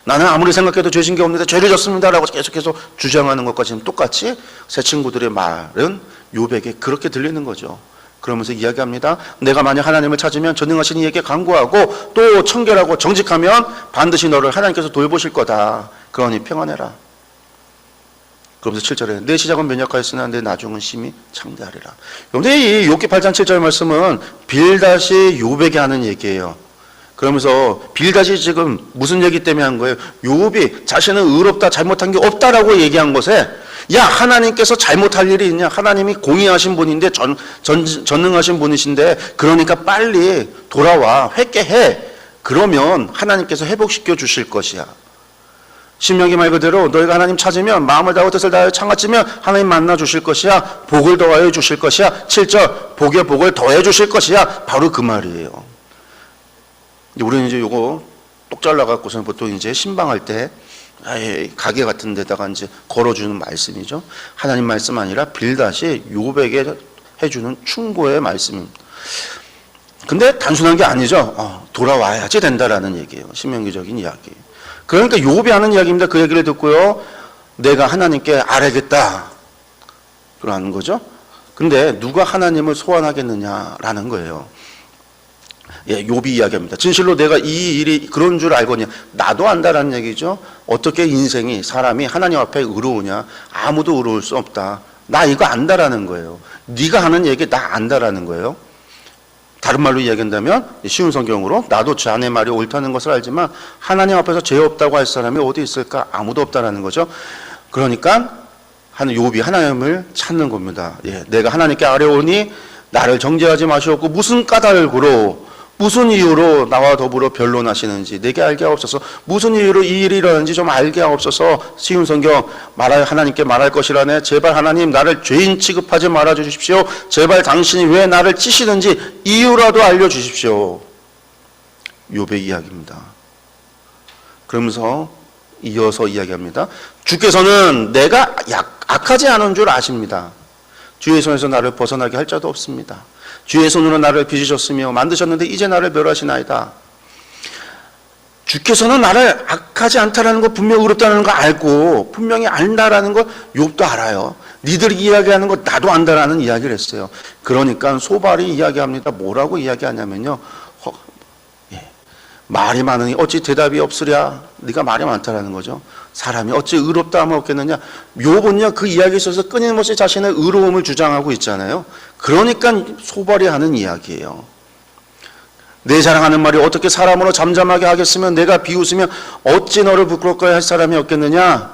나는 아무리 생각해도 죄진 게 없는데 죄를 졌습니다 라고 계속해서 주장하는 것과 지금 똑같이 새 친구들의 말은 욥에게 그렇게 들리는 거죠. 그러면서 이야기합니다. 내가 만약 하나님을 찾으면 전능하신 이에게 간구하고 또 청결하고 정직하면 반드시 너를 하나님께서 돌보실 거다. 그러니 평안해라. 그러면서 7절에 내 시작은 면역하였으나 내 나중은 심히 창대하리라. 여러분들 이 욥기 8장 7절 말씀은 빌닷이 욥에게 하는 얘기예요. 그러면서 빌닷이 지금 무슨 얘기 때문에 한 거예요? 욥이 자신은 의롭다 잘못한 게 없다라고 얘기한 것에 야 하나님께서 잘못할 일이 있냐. 하나님이 공의하신 분인데 전능하신 분이신데 그러니까 빨리 돌아와 회개해. 그러면 하나님께서 회복시켜 주실 것이야. 신명기 말 그대로 너희가 하나님 찾으면 마음을 다하고 뜻을 다하여 창아찌면 하나님 만나 주실 것이야. 복을 더하여 주실 것이야. 7절 복에 복을 더해 주실 것이야. 바로 그 말이에요. 우리는 이제 요거 똑 잘라갖고서는 보통 이제 신방할 때 가게 같은 데다가 이제 걸어주는 말씀이죠. 하나님 말씀 아니라 빌닷이 욥에게 해주는 충고의 말씀입니다. 근데 단순한 게 아니죠. 돌아와야지 된다라는 얘기예요. 신명기적인 이야기. 그러니까 욥이 하는 이야기입니다. 그 얘기를 듣고요. 내가 하나님께 아뢰겠다. 그러는 거죠. 근데 누가 하나님을 소환하겠느냐라는 거예요. 욥이 이야기합니다. 진실로 내가 이 일이 그런 줄 알거냐. 나도 안다라는 얘기죠. 어떻게 인생이 사람이 하나님 앞에 의로우냐. 아무도 의로울 수 없다. 나 이거 안다라는 거예요. 네가 하는 얘기 나 안다라는 거예요. 다른 말로 이야기한다면 쉬운 성경으로 나도 자네 말이 옳다는 것을 알지만 하나님 앞에서 죄 없다고 할 사람이 어디 있을까? 아무도 없다라는 거죠. 그러니까 욥이 하나님을 찾는 겁니다. 내가 하나님께 아뢰오니 나를 정죄하지 마시옵고 무슨 까닭으로 무슨 이유로 나와 더불어 변론하시는지 내게 알게 하옵소서. 무슨 이유로 이 일이 일어나는지 좀 알게 하옵소서. 쉬운 성경 하나님께 말할 것이라네. 제발 하나님 나를 죄인 취급하지 말아 주십시오. 제발 당신이 왜 나를 찌시는지 이유라도 알려주십시오. 욥의 이야기입니다. 그러면서 이어서 이야기합니다. 주께서는 내가 악하지 않은 줄 아십니다. 주의 손에서 나를 벗어나게 할 자도 없습니다. 주의 손으로 나를 빚으셨으며 만드셨는데 이제 나를 멸하시나이다. 주께서는 나를 악하지 않다라는 거, 분명히 의롭다는 거 알고 분명히 안다라는 거 욥도 알아요. 니들이 이야기하는 거 나도 안다라는 이야기를 했어요. 그러니까 소발이 이야기합니다. 뭐라고 이야기하냐면요. 말이 많으니 어찌 대답이 없으랴. 네가 말이 많다라는 거죠. 사람이 어찌 의롭다 하면 없겠느냐. 욥은요 그 이야기에 있어서 끊임없이 자신의 의로움을 주장하고 있잖아요. 그러니까 소발이 하는 이야기예요. 내 자랑하는 말이 어떻게 사람으로 잠잠하게 하겠으면 내가 비웃으면 어찌 너를 부끄럽게 할 사람이 없겠느냐.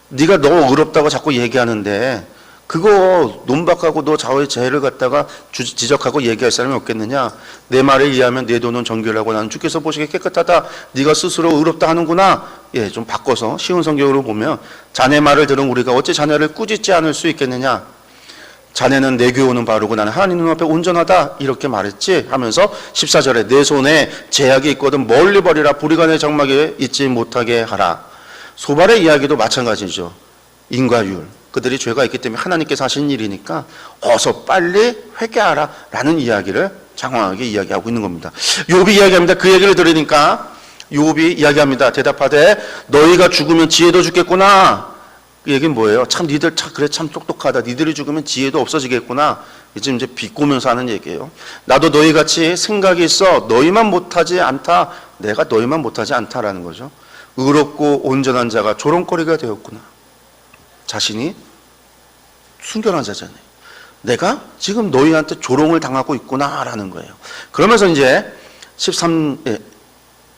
네가 너 의롭다고 자꾸 얘기하는데 그거 논박하고 너 자의 죄를 갖다가 지적하고 얘기할 사람이 없겠느냐. 내 말에 의하면 내 돈은 정결하고 나는 주께서 보시기에 깨끗하다. 네가 스스로 의롭다 하는구나. 좀 바꿔서 쉬운 성경으로 보면 자네 말을 들은 우리가 어찌 자네를 꾸짖지 않을 수 있겠느냐. 자네는 내 교훈은 바르고 나는 하나님 눈앞에 온전하다 이렇게 말했지 하면서 14절에 내 손에 제약이 있거든 멀리 버리라. 불의가 내 장막에 있지 못하게 하라. 소발의 이야기도 마찬가지죠. 인과율. 그들이 죄가 있기 때문에 하나님께서 하신 일이니까 어서 빨리 회개하라 라는 이야기를 장황하게 이야기하고 있는 겁니다. 욥이 이야기합니다. 그 얘기를 들으니까 욥이 이야기합니다. 대답하되 너희가 죽으면 지혜도 죽겠구나. 그 얘기는 뭐예요? 참 니들 그래 참 똑똑하다. 니들이 죽으면 지혜도 없어지겠구나. 이제 비꼬면서 하는 얘기예요. 나도 너희같이 생각이 있어 너희만 못하지 않다. 내가 너희만 못하지 않다라는 거죠. 의롭고 온전한 자가 조롱거리가 되었구나. 자신이 순결한 자잖아요. 내가 지금 너희한테 조롱을 당하고 있구나라는 거예요. 그러면서 이제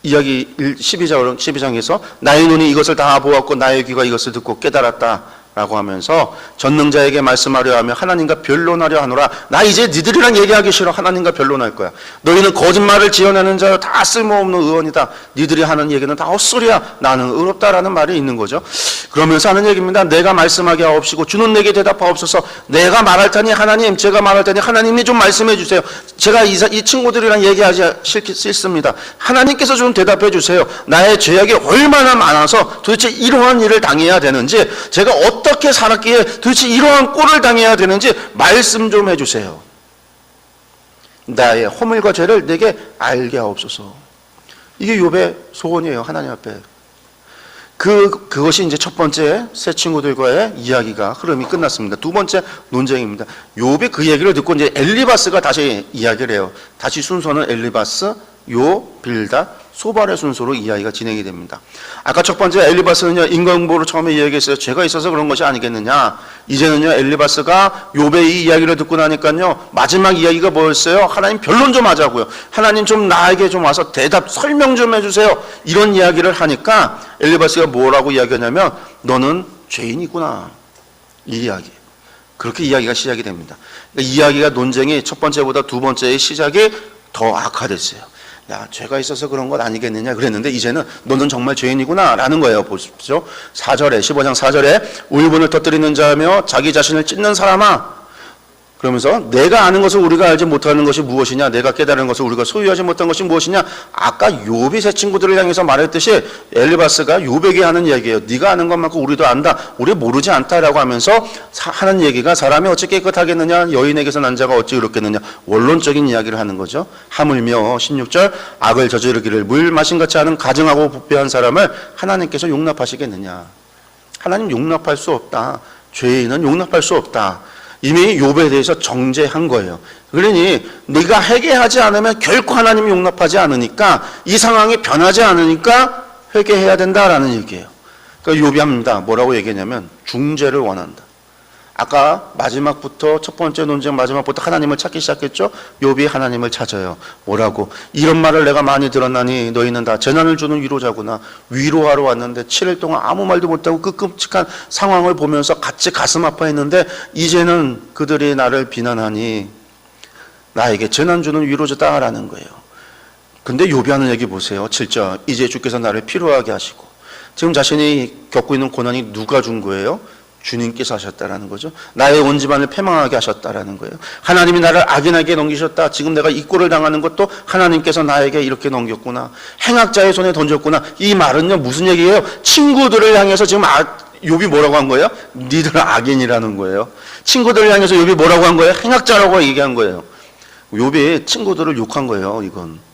12장에서 나의 눈이 이것을 다 보았고 나의 귀가 이것을 듣고 깨달았다 라고 하면서 전능자에게 말씀하려 하며 하나님과 변론하려 하노라. 나 이제 니들이랑 얘기하기 싫어. 하나님과 변론할 거야. 너희는 거짓말을 지어내는 자여 다 쓸모없는 의원이다. 니들이 하는 얘기는 다 헛소리야. 나는 의롭다라는 말이 있는 거죠. 그러면서 하는 얘기입니다. 내가 말씀하게 하옵시고 주는 내게 대답하옵소서. 내가 말할 테니 하나님, 제가 말할 테니 하나님이 좀 말씀해 주세요. 제가 이 친구들이랑 얘기하지 싫습니다. 하나님께서 좀 대답해 주세요. 나의 죄악이 얼마나 많아서 도대체 이러한 일을 당해야 되는지, 제가 어떻게 살았기에 도대체 이러한 꼴을 당해야 되는지 말씀 좀 해주세요. 나의 허물과 죄를 내게 알게 하옵소서. 이게 욥의 소원이에요. 하나님 앞에. 그것이 이제 첫 번째 새 친구들과의 이야기가 흐름이 끝났습니다. 두 번째 논쟁입니다. 욥이 그 얘기를 듣고 이제 엘리바스가 다시 이야기를 해요. 다시 순서는 엘리바스, 욥, 빌닷, 소발의 순서로 이야기가 진행이 됩니다. 아까 첫 번째 엘리바스는요, 인과응보로 처음에 이야기했어요. 죄가 있어서 그런 것이 아니겠느냐. 이제는요, 엘리바스가 욥의 이 이야기를 듣고 나니까요, 마지막 이야기가 뭐였어요? 하나님 변론 좀 하자고요. 하나님 좀 나에게 좀 와서 대답, 설명 좀 해주세요. 이런 이야기를 하니까 엘리바스가 뭐라고 이야기하냐면, 너는 죄인이구나. 이 이야기. 그렇게 이야기가 시작이 됩니다. 그러니까 이야기가 논쟁이 첫 번째보다 두 번째의 시작이 더 악화됐어요. 야, 죄가 있어서 그런 것 아니겠느냐 그랬는데 이제는 너는 정말 죄인이구나 라는 거예요. 보십시오. 4절에 15장 4절에 울분을 터뜨리는 자며 자기 자신을 찢는 사람아, 그러면서 내가 아는 것을 우리가 알지 못하는 것이 무엇이냐, 내가 깨달은 것을 우리가 소유하지 못한 것이 무엇이냐. 아까 욥이 새 친구들을 향해서 말했듯이 엘리바스가 욥에게 하는 얘기예요. 네가 아는 것만큼 우리도 안다, 우리 모르지 않다라고 하면서 하는 얘기가 사람이 어찌 깨끗하겠느냐, 여인에게서 난 자가 어찌 의롭겠느냐, 원론적인 이야기를 하는 거죠. 하물며 16절 악을 저지르기를 물 마신같이 하는 가증하고 부패한 사람을 하나님께서 용납하시겠느냐. 하나님 용납할 수 없다. 죄인은 용납할 수 없다. 이미 욥에 대해서 정죄한 거예요. 그러니 네가 회개하지 않으면 결코 하나님이 용납하지 않으니까, 이 상황이 변하지 않으니까 회개해야 된다라는 얘기예요. 그러니까 욥이 합니다. 뭐라고 얘기했냐면 중재를 원한다. 아까 마지막부터 첫 번째 논쟁 마지막부터 하나님을 찾기 시작했죠. 욥이 하나님을 찾아요. 뭐라고? 이런 말을 내가 많이 들었나니 너희는 다 재난을 주는 위로자구나. 위로하러 왔는데 7일 동안 아무 말도 못하고 그 끔찍한 상황을 보면서 같이 가슴 아파했는데 이제는 그들이 나를 비난하니 나에게 재난 주는 위로자다라는 거예요. 근데 욥이 하는 얘기 보세요. 7절. 이제 주께서 나를 피로하게 하시고, 지금 자신이 겪고 있는 고난이 누가 준 거예요? 주님께서 하셨다라는 거죠. 나의 온 집안을 패망하게 하셨다라는 거예요. 하나님이 나를 악인에게 넘기셨다. 지금 내가 이 꼴을 당하는 것도 하나님께서 나에게 이렇게 넘겼구나. 행악자의 손에 던졌구나. 이 말은요 무슨 얘기예요? 친구들을 향해서 지금 욥이 뭐라고 한 거예요? 니들 악인이라는 거예요. 친구들을 향해서 욥이 뭐라고 한 거예요? 행악자라고 얘기한 거예요. 욥이 친구들을 욕한 거예요. 이건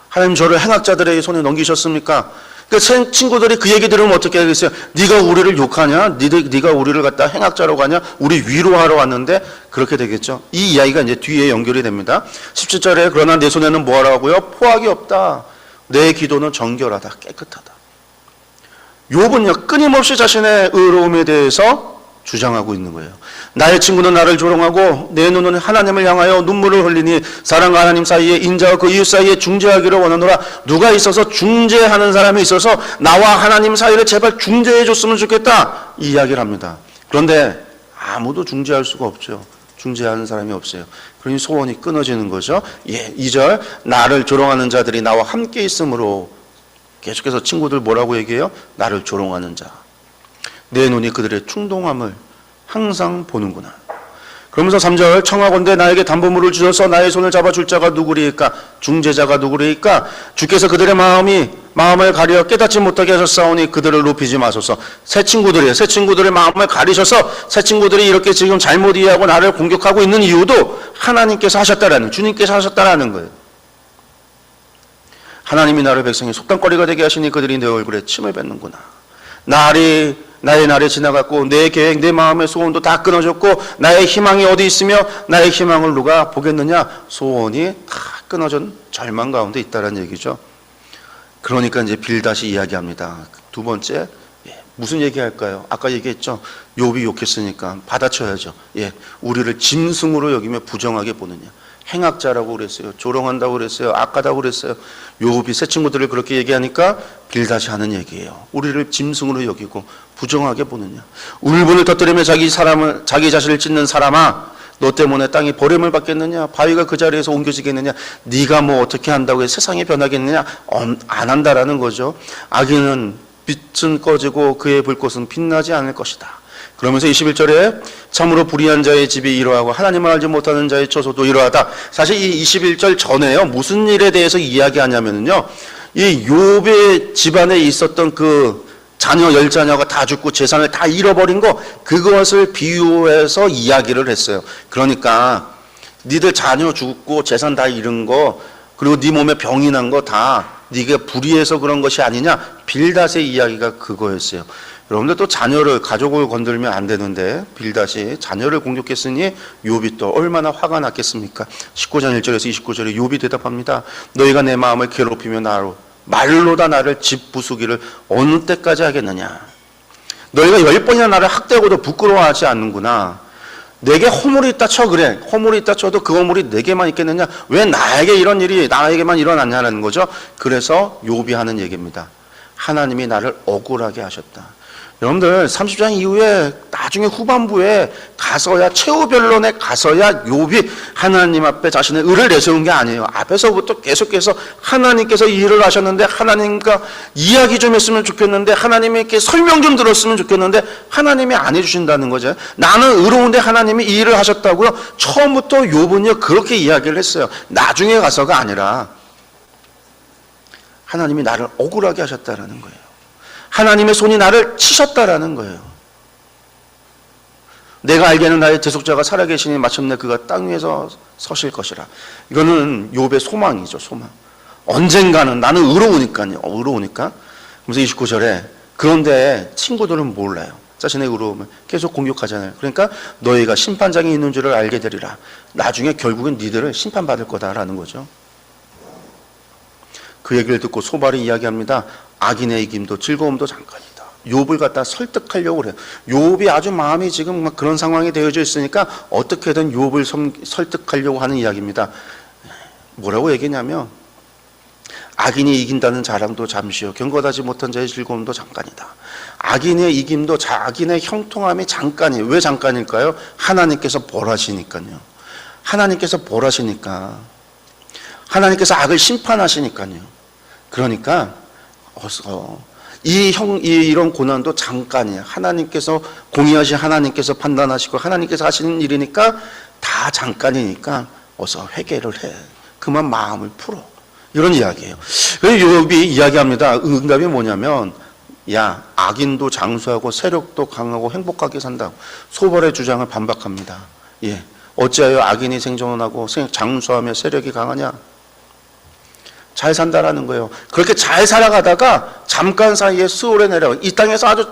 하나님 저를 행악자들의 손에 넘기셨습니까? 그 친구들이 그 얘기 들으면 어떻게 하겠어요? 네가 우리를 욕하냐? 네가 우리를 갖다 행악자라고 하냐? 우리 위로하러 왔는데 그렇게 되겠죠. 이 이야기가 이제 뒤에 연결이 됩니다. 17절에 그러나 내 손에는 뭐하라고요? 포악이 없다. 내 기도는 정결하다. 깨끗하다. 욥은요 끊임없이 자신의 의로움에 대해서 주장하고 있는 거예요. 나의 친구는 나를 조롱하고 내 눈은 하나님을 향하여 눈물을 흘리니 사람과 하나님 사이에 인자와 그 이웃 사이에 중재하기를 원하노라. 누가 있어서 중재하는 사람이 있어서 나와 하나님 사이를 제발 중재해 줬으면 좋겠다 이 이야기를 합니다. 그런데 아무도 중재할 수가 없죠. 중재하는 사람이 없어요. 그러니 소원이 끊어지는 거죠. 2절 나를 조롱하는 자들이 나와 함께 있으므로, 계속해서 친구들 뭐라고 얘기해요? 나를 조롱하는 자. 내 눈이 그들의 충동함을 항상 보는구나. 그러면서 3절 청하건대 나에게 담보물을 주셔서 나의 손을 잡아줄 자가 누구리이까? 중재자가 누구리이까? 주께서 그들의 마음을 가려 깨닫지 못하게 하셨사오니 그들을 높이지 마소서. 새 친구들의 마음을 가리셔서 새 친구들이 이렇게 지금 잘못 이해하고 나를 공격하고 있는 이유도 하나님께서 하셨다라는, 주님께서 하셨다라는 거예요. 하나님이 나를 백성의 속담거리가 되게 하시니 그들이 내 얼굴에 침을 뱉는구나. 나의 날이 지나갔고 내 계획, 내 마음의 소원도 다 끊어졌고 나의 희망이 어디 있으며 나의 희망을 누가 보겠느냐? 소원이 다 끊어진 절망 가운데 있다는 얘기죠. 그러니까 이제 빌닷이 이야기합니다. 두 번째, 무슨 얘기할까요? 아까 얘기했죠. 욥이 욕했으니까 받아쳐야죠. 우리를 짐승으로 여기며 부정하게 보느냐? 행악자라고 그랬어요. 조롱한다고 그랬어요. 악하다고 그랬어요. 욥이 새 친구들을 그렇게 얘기하니까 빌닷이 하는 얘기예요. 우리를 짐승으로 여기고 부정하게 보느냐. 울분을 터뜨리며 자기 자신을 찢는 사람아, 너 때문에 땅이 버림을 받겠느냐? 바위가 그 자리에서 옮겨지겠느냐? 네가 뭐 어떻게 한다고 해서 세상이 변하겠느냐? 안 한다라는 거죠. 악인은 빛은 꺼지고 그의 불꽃은 빛나지 않을 것이다. 그러면서 21절에 참으로 불의한 자의 집이 이러하고 하나님을 알지 못하는 자의 처소도 이러하다. 사실 이 21절 전에요, 무슨 일에 대해서 이야기하냐면요, 이 욥의 집안에 있었던 그 자녀 10자녀가 다 죽고 재산을 다 잃어버린 거, 그것을 비유해서 이야기를 했어요. 그러니까 니들 자녀 죽고 재산 다 잃은 거, 그리고 네 몸에 병이 난 거 다 네가 불의해서 그런 것이 아니냐, 빌닷의 이야기가 그거였어요. 여러분들 또 가족을 건들면 안 되는데 빌닷이 자녀를 공격했으니 욥이 또 얼마나 화가 났겠습니까? 19장 1절에서 29절에 욥이 대답합니다. 너희가 내 마음을 괴롭히며 말로다 나를 집 부수기를 어느 때까지 하겠느냐? 너희가 10번이나 나를 학대하고도 부끄러워하지 않는구나. 내게 허물이 있다 쳐. 그래, 허물이 있다 쳐도 그 허물이 내게만 있겠느냐? 왜 나에게 이런 일이 나에게만 일어났냐는 거죠. 그래서 욥이 하는 얘기입니다. 하나님이 나를 억울하게 하셨다. 여러분들 30장 이후에 나중에 후반부에 가서야, 최후 변론에 가서야 욥이 하나님 앞에 자신의 의를 내세운 게 아니에요. 앞에서부터 계속해서 하나님께서 이 일을 하셨는데 하나님과 이야기 좀 했으면 좋겠는데, 하나님이 이렇게 설명 좀 들었으면 좋겠는데 하나님이 안 해주신다는 거죠. 나는 의로운데 하나님이 이 일을 하셨다고요? 처음부터 욥은요 그렇게 이야기를 했어요. 나중에 가서가 아니라 하나님이 나를 억울하게 하셨다라는 거예요. 하나님의 손이 나를 치셨다라는 거예요. 내가 알기에는 나의 대속자가 살아계시니 마침내 그가 땅 위에서 서실 것이라. 이거는 욥의 소망이죠. 소망. 언젠가는 나는 의로우니까요. 의로우니까. 그래서 29절에 그런데 친구들은 몰라요. 자신의 의로움을 계속 공격하잖아요. 그러니까 너희가 심판장이 있는 줄을 알게 되리라. 나중에 결국엔 니들을 심판받을 거다라는 거죠. 그 얘기를 듣고 소발이 이야기합니다. 악인의 이김도 즐거움도 잠깐이다. 욥을 갖다 설득하려고 그래요. 욥이 아주 마음이 지금 막 그런 상황이 되어져 있으니까 어떻게든 욥을 설득하려고 하는 이야기입니다. 뭐라고 얘기냐면 악인이 이긴다는 자랑도 잠시요, 경건하지 못한 자의 즐거움도 잠깐이다. 악인의 이김도 악인의 형통함이 잠깐이에요. 왜 잠깐일까요? 하나님께서 벌하시니까요. 하나님께서 벌하시니까. 하나님께서 악을 심판하시니까요. 그러니까 이런 고난도 잠깐이에요. 하나님께서 공의하신 하나님께서 판단하시고 하나님께서 하시는 일이니까 다 잠깐이니까 어서 회개를 해. 그만 마음을 풀어. 이런 이야기예요. 그래서 욥이 이야기합니다. 응답이 뭐냐면 야, 악인도 장수하고 세력도 강하고 행복하게 산다고 소벌의 주장을 반박합니다. 예, 어찌하여 악인이 생존하고 장수하며 세력이 강하냐? 잘 산다라는 거예요. 그렇게 잘 살아가다가 잠깐 사이에 수월에 내려가. 이 땅에서 아주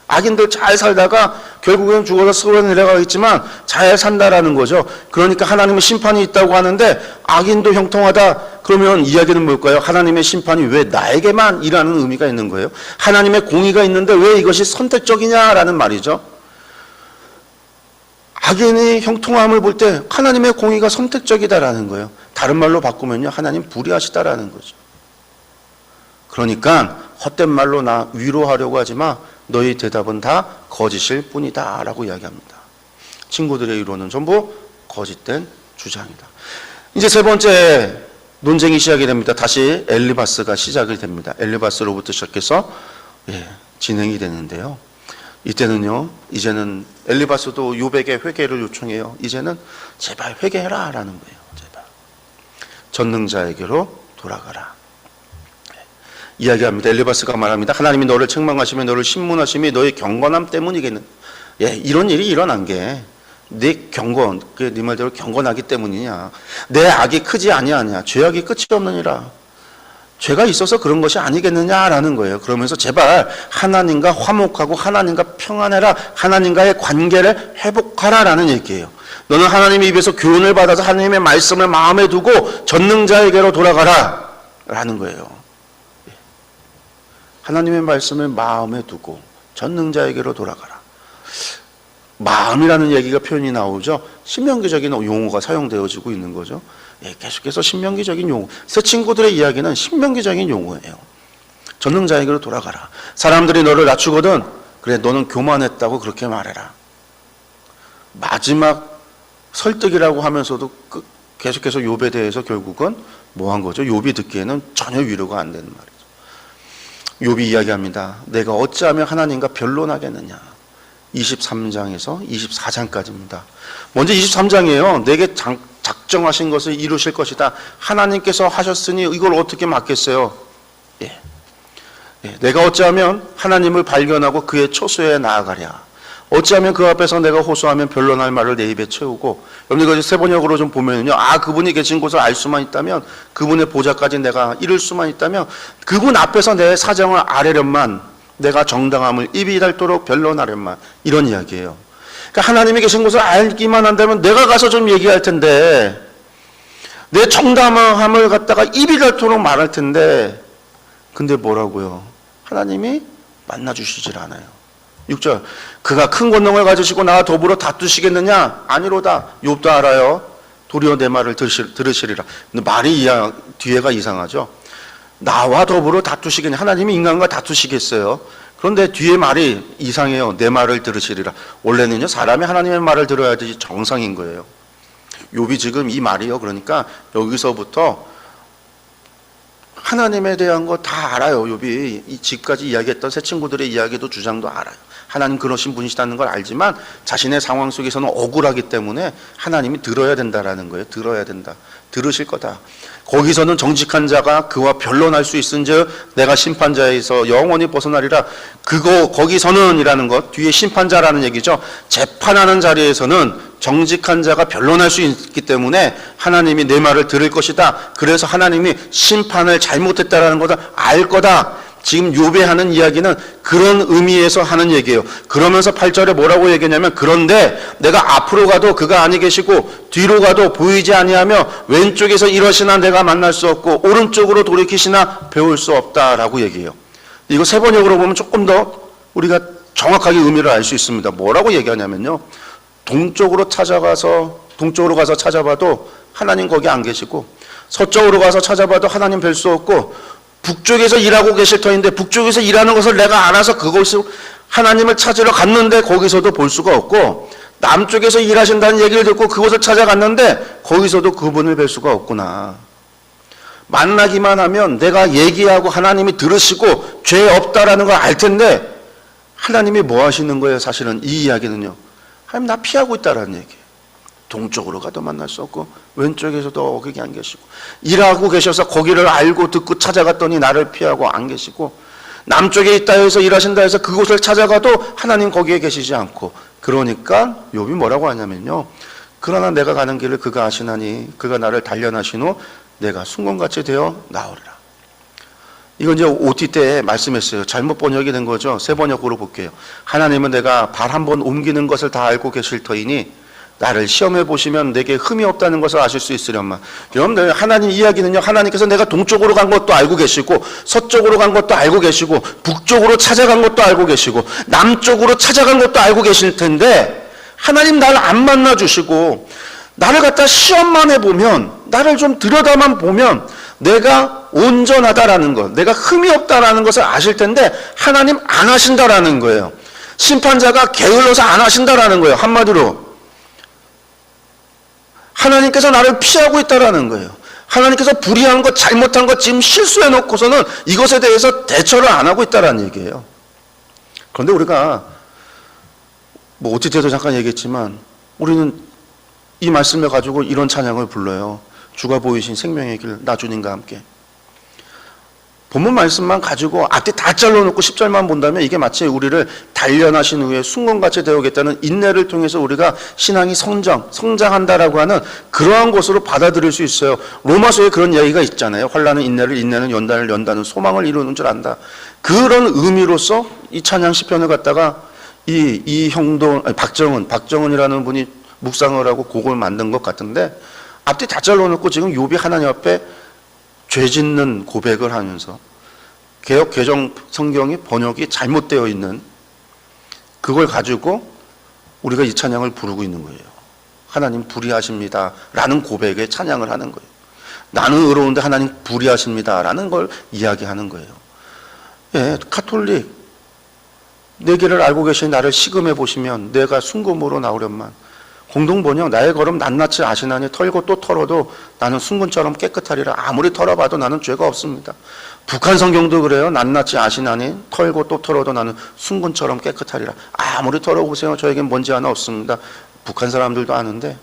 악인들 잘 살다가 결국엔 죽어서 수월에 내려가겠지만 잘 산다라는 거죠. 그러니까 하나님의 심판이 있다고 하는데 악인도 형통하다. 그러면 이야기는 뭘까요? 하나님의 심판이 왜 나에게만 이라는 의미가 있는 거예요. 하나님의 공의가 있는데 왜 이것이 선택적이냐라는 말이죠. 악인이 형통함을 볼 때 하나님의 공의가 선택적이다라는 거예요. 다른 말로 바꾸면요, 하나님 불의하시다라는 거죠. 그러니까 헛된 말로 나 위로하려고 하지 마. 너희 대답은 다 거짓일 뿐이다 라고 이야기합니다. 친구들의 위로는 전부 거짓된 주장이다. 이제 세 번째 논쟁이 시작이 됩니다. 다시 엘리바스가 시작이 됩니다. 엘리바스로부터 시작해서 진행이 되는데요. 이때는요, 이제는 엘리바스도 욥에게 회개를 요청해요. 이제는 제발 회개해라 라는 거예요. 제발 전능자에게로 돌아가라. 이야기합니다. 엘리바스가 말합니다. 하나님이 너를 책망하시며 너를 신문하심이 너의 경건함 때문이겠는. 이런 일이 일어난 게 네 경건, 네 말대로 경건하기 때문이냐. 내 악이 크지 아니하냐. 죄악이 끝이 없느니라. 죄가 있어서 그런 것이 아니겠느냐라는 거예요. 그러면서 제발 하나님과 화목하고 하나님과 평안해라. 하나님과의 관계를 회복하라라는 얘기예요. 너는 하나님의 입에서 교훈을 받아서 하나님의 말씀을 마음에 두고 전능자에게로 돌아가라 라는 거예요. 하나님의 말씀을 마음에 두고 전능자에게로 돌아가라. 마음이라는 얘기가 표현이 나오죠. 신명기적인 용어가 사용되어지고 있는 거죠. 계속해서 신명기적인 용어. 새 친구들의 이야기는 신명기적인 용어예요. 전능자에게로 돌아가라. 사람들이 너를 낮추거든. 그래, 너는 교만했다고 그렇게 말해라. 마지막 설득이라고 하면서도 계속해서 욥에 대해서 결국은 뭐 한 거죠? 욥이 듣기에는 전혀 위로가 안 되는 말이죠. 욥이 이야기합니다. 내가 어찌하면 하나님과 변론하겠느냐. 23장에서 24장까지입니다. 먼저 23장이에요. 내게 작정하신 것을 이루실 것이다. 하나님께서 하셨으니 이걸 어떻게 막겠어요? 내가 어찌하면 하나님을 발견하고 그의 초소에 나아가랴. 어찌하면 그 앞에서 내가 호소하면 변론할 말을 내 입에 채우고. 여러분 이거 세번역으로 좀 보면요. 그분이 계신 곳을 알 수만 있다면, 그분의 보좌까지 내가 이룰 수만 있다면, 그분 앞에서 내 사정을 아뢰련만, 내가 정당함을 입이 닳도록 변론하련만, 이런 이야기예요. 그러니까 하나님이 계신 곳을 알기만 한다면 내가 가서 좀 얘기할 텐데, 내 정당함을 갖다가 입이 닳도록 말할 텐데, 근데 뭐라고요? 하나님이 만나주시질 않아요. 6절, 그가 큰 권능을 가지시고 나와 더불어 다투시겠느냐? 아니로다. 욥도 알아요. 도리어 내 말을 들으시리라. 근데 말이 뒤에가 이상하죠. 나와 더불어 다투시겠냐? 하나님이 인간과 다투시겠어요? 그런데 뒤에 말이 이상해요. 내 말을 들으시리라. 원래는요, 사람이 하나님의 말을 들어야지 정상인 거예요. 욥이 지금 이 말이요. 그러니까 여기서부터 하나님에 대한 거 다 알아요. 욥이 지금까지 이야기했던 새 친구들의 이야기도 주장도 알아요. 하나님 그러신 분이시다는 걸 알지만 자신의 상황 속에서는 억울하기 때문에 하나님이 들어야 된다라는 거예요. 들어야 된다. 들으실 거다. 거기서는 정직한 자가 그와 변론할 수 있은즉 내가 심판자에서 영원히 벗어나리라. 거기서는 이라는 것, 뒤에 심판자라는 얘기죠. 재판하는 자리에서는 정직한 자가 변론할 수 있기 때문에 하나님이 내 말을 들을 것이다. 그래서 하나님이 심판을 잘못했다라는 것을 알 거다. 지금 욥이 하는 이야기는 그런 의미에서 하는 얘기예요. 그러면서 8절에 뭐라고 얘기하냐면, 그런데 내가 앞으로 가도 그가 아니 계시고 뒤로 가도 보이지 아니하며 왼쪽에서 이러시나 내가 만날 수 없고 오른쪽으로 돌이키시나 배울 수 없다라고 얘기해요. 이거 세 번역으로 보면 조금 더 우리가 정확하게 의미를 알 수 있습니다. 뭐라고 얘기하냐면요, 동쪽으로 가서 찾아봐도 하나님 거기 안 계시고, 서쪽으로 가서 찾아봐도 하나님 뵐 수 없고, 북쪽에서 일하고 계실 터인데 북쪽에서 일하는 것을 내가 알아서 그곳을 하나님을 찾으러 갔는데 거기서도 볼 수가 없고, 남쪽에서 일하신다는 얘기를 듣고 그곳을 찾아갔는데 거기서도 그분을 뵐 수가 없구나. 만나기만 하면 내가 얘기하고 하나님이 들으시고 죄 없다라는 걸 알 텐데 하나님이 뭐 하시는 거예요? 사실은 이 이야기는요. 하나님 나 피하고 있다라는 얘기예요. 동쪽으로 가도 만날 수 없고 왼쪽에서도 거기 안 계시고 일하고 계셔서 거기를 알고 듣고 찾아갔더니 나를 피하고 안 계시고 남쪽에 있다 해서 일하신다 해서 그곳을 찾아가도 하나님 거기에 계시지 않고 그러니까 욥이 뭐라고 하냐면요. 그러나 내가 가는 길을 그가 아시나니 그가 나를 단련하신 후 내가 순금같이 되어 나오리라. 이건 이제 OT 때 말씀했어요. 잘못 번역이 된 거죠. 새 번역으로 볼게요. 하나님은 내가 발 한 번 옮기는 것을 다 알고 계실 터이니 나를 시험해 보시면 내게 흠이 없다는 것을 아실 수 있으련만. 여러분들 하나님 이야기는요. 하나님께서 내가 동쪽으로 간 것도 알고 계시고 서쪽으로 간 것도 알고 계시고 북쪽으로 찾아간 것도 알고 계시고 남쪽으로 찾아간 것도 알고 계실 텐데 하나님 나를 안 만나 주시고 나를 갖다 시험만 해보면 나를 좀 들여다만 보면 내가 온전하다라는 것, 내가 흠이 없다라는 것을 아실 텐데 하나님 안 하신다라는 거예요. 심판자가 게을러서 안 하신다라는 거예요. 한마디로 하나님께서 나를 피하고 있다라는 거예요. 하나님께서 불의한 것, 잘못한 것 지금 실수해 놓고서는 이것에 대해서 대처를 안 하고 있다라는 얘기예요. 그런데 우리가 뭐 어찌돼도 잠깐 얘기했지만 우리는 이 말씀을 가지고 이런 찬양을 불러요. 주가 보이신 생명의 길 나 주님과 함께. 본문 말씀만 가지고 앞뒤 다 잘라놓고 10절만 본다면 이게 마치 우리를 단련하신 후에 순금같이 되어오겠다는 인내를 통해서 우리가 신앙이 성장한다라고 하는 그러한 것으로 받아들일 수 있어요. 로마서에 그런 이야기가 있잖아요. 환난은 인내를, 인내는 연단을, 연단은 소망을 이루는 줄 안다. 그런 의미로서 이 찬양 시편을 갖다가 이 형도 박정은이라는 분이 묵상을 하고 곡을 만든 것 같은데 앞뒤 다 잘라놓고 지금 욥이 하나님 앞에 죄 짓는 고백을 하면서 개역 개정 성경이 번역이 잘못되어 있는 그걸 가지고 우리가 이 찬양을 부르고 있는 거예요. 하나님 불의하십니다 라는 고백에 찬양을 하는 거예요. 나는 의로운데 하나님 불의하십니다 라는 걸 이야기하는 거예요. 예, 카톨릭 내 길을 알고 계신 나를 시금해 보시면 내가 순금으로 나오련만. 공동번역 나의 걸음 낱낱이 아시나니 털고 또 털어도 나는 순금처럼 깨끗하리라. 아무리 털어봐도 나는 죄가 없습니다. 북한 성경도 그래요. 낱낱이 아시나니 털고 또 털어도 나는 순금처럼 깨끗하리라. 아무리 털어보세요. 저에겐 먼지 하나 없습니다. 북한 사람들도 아는데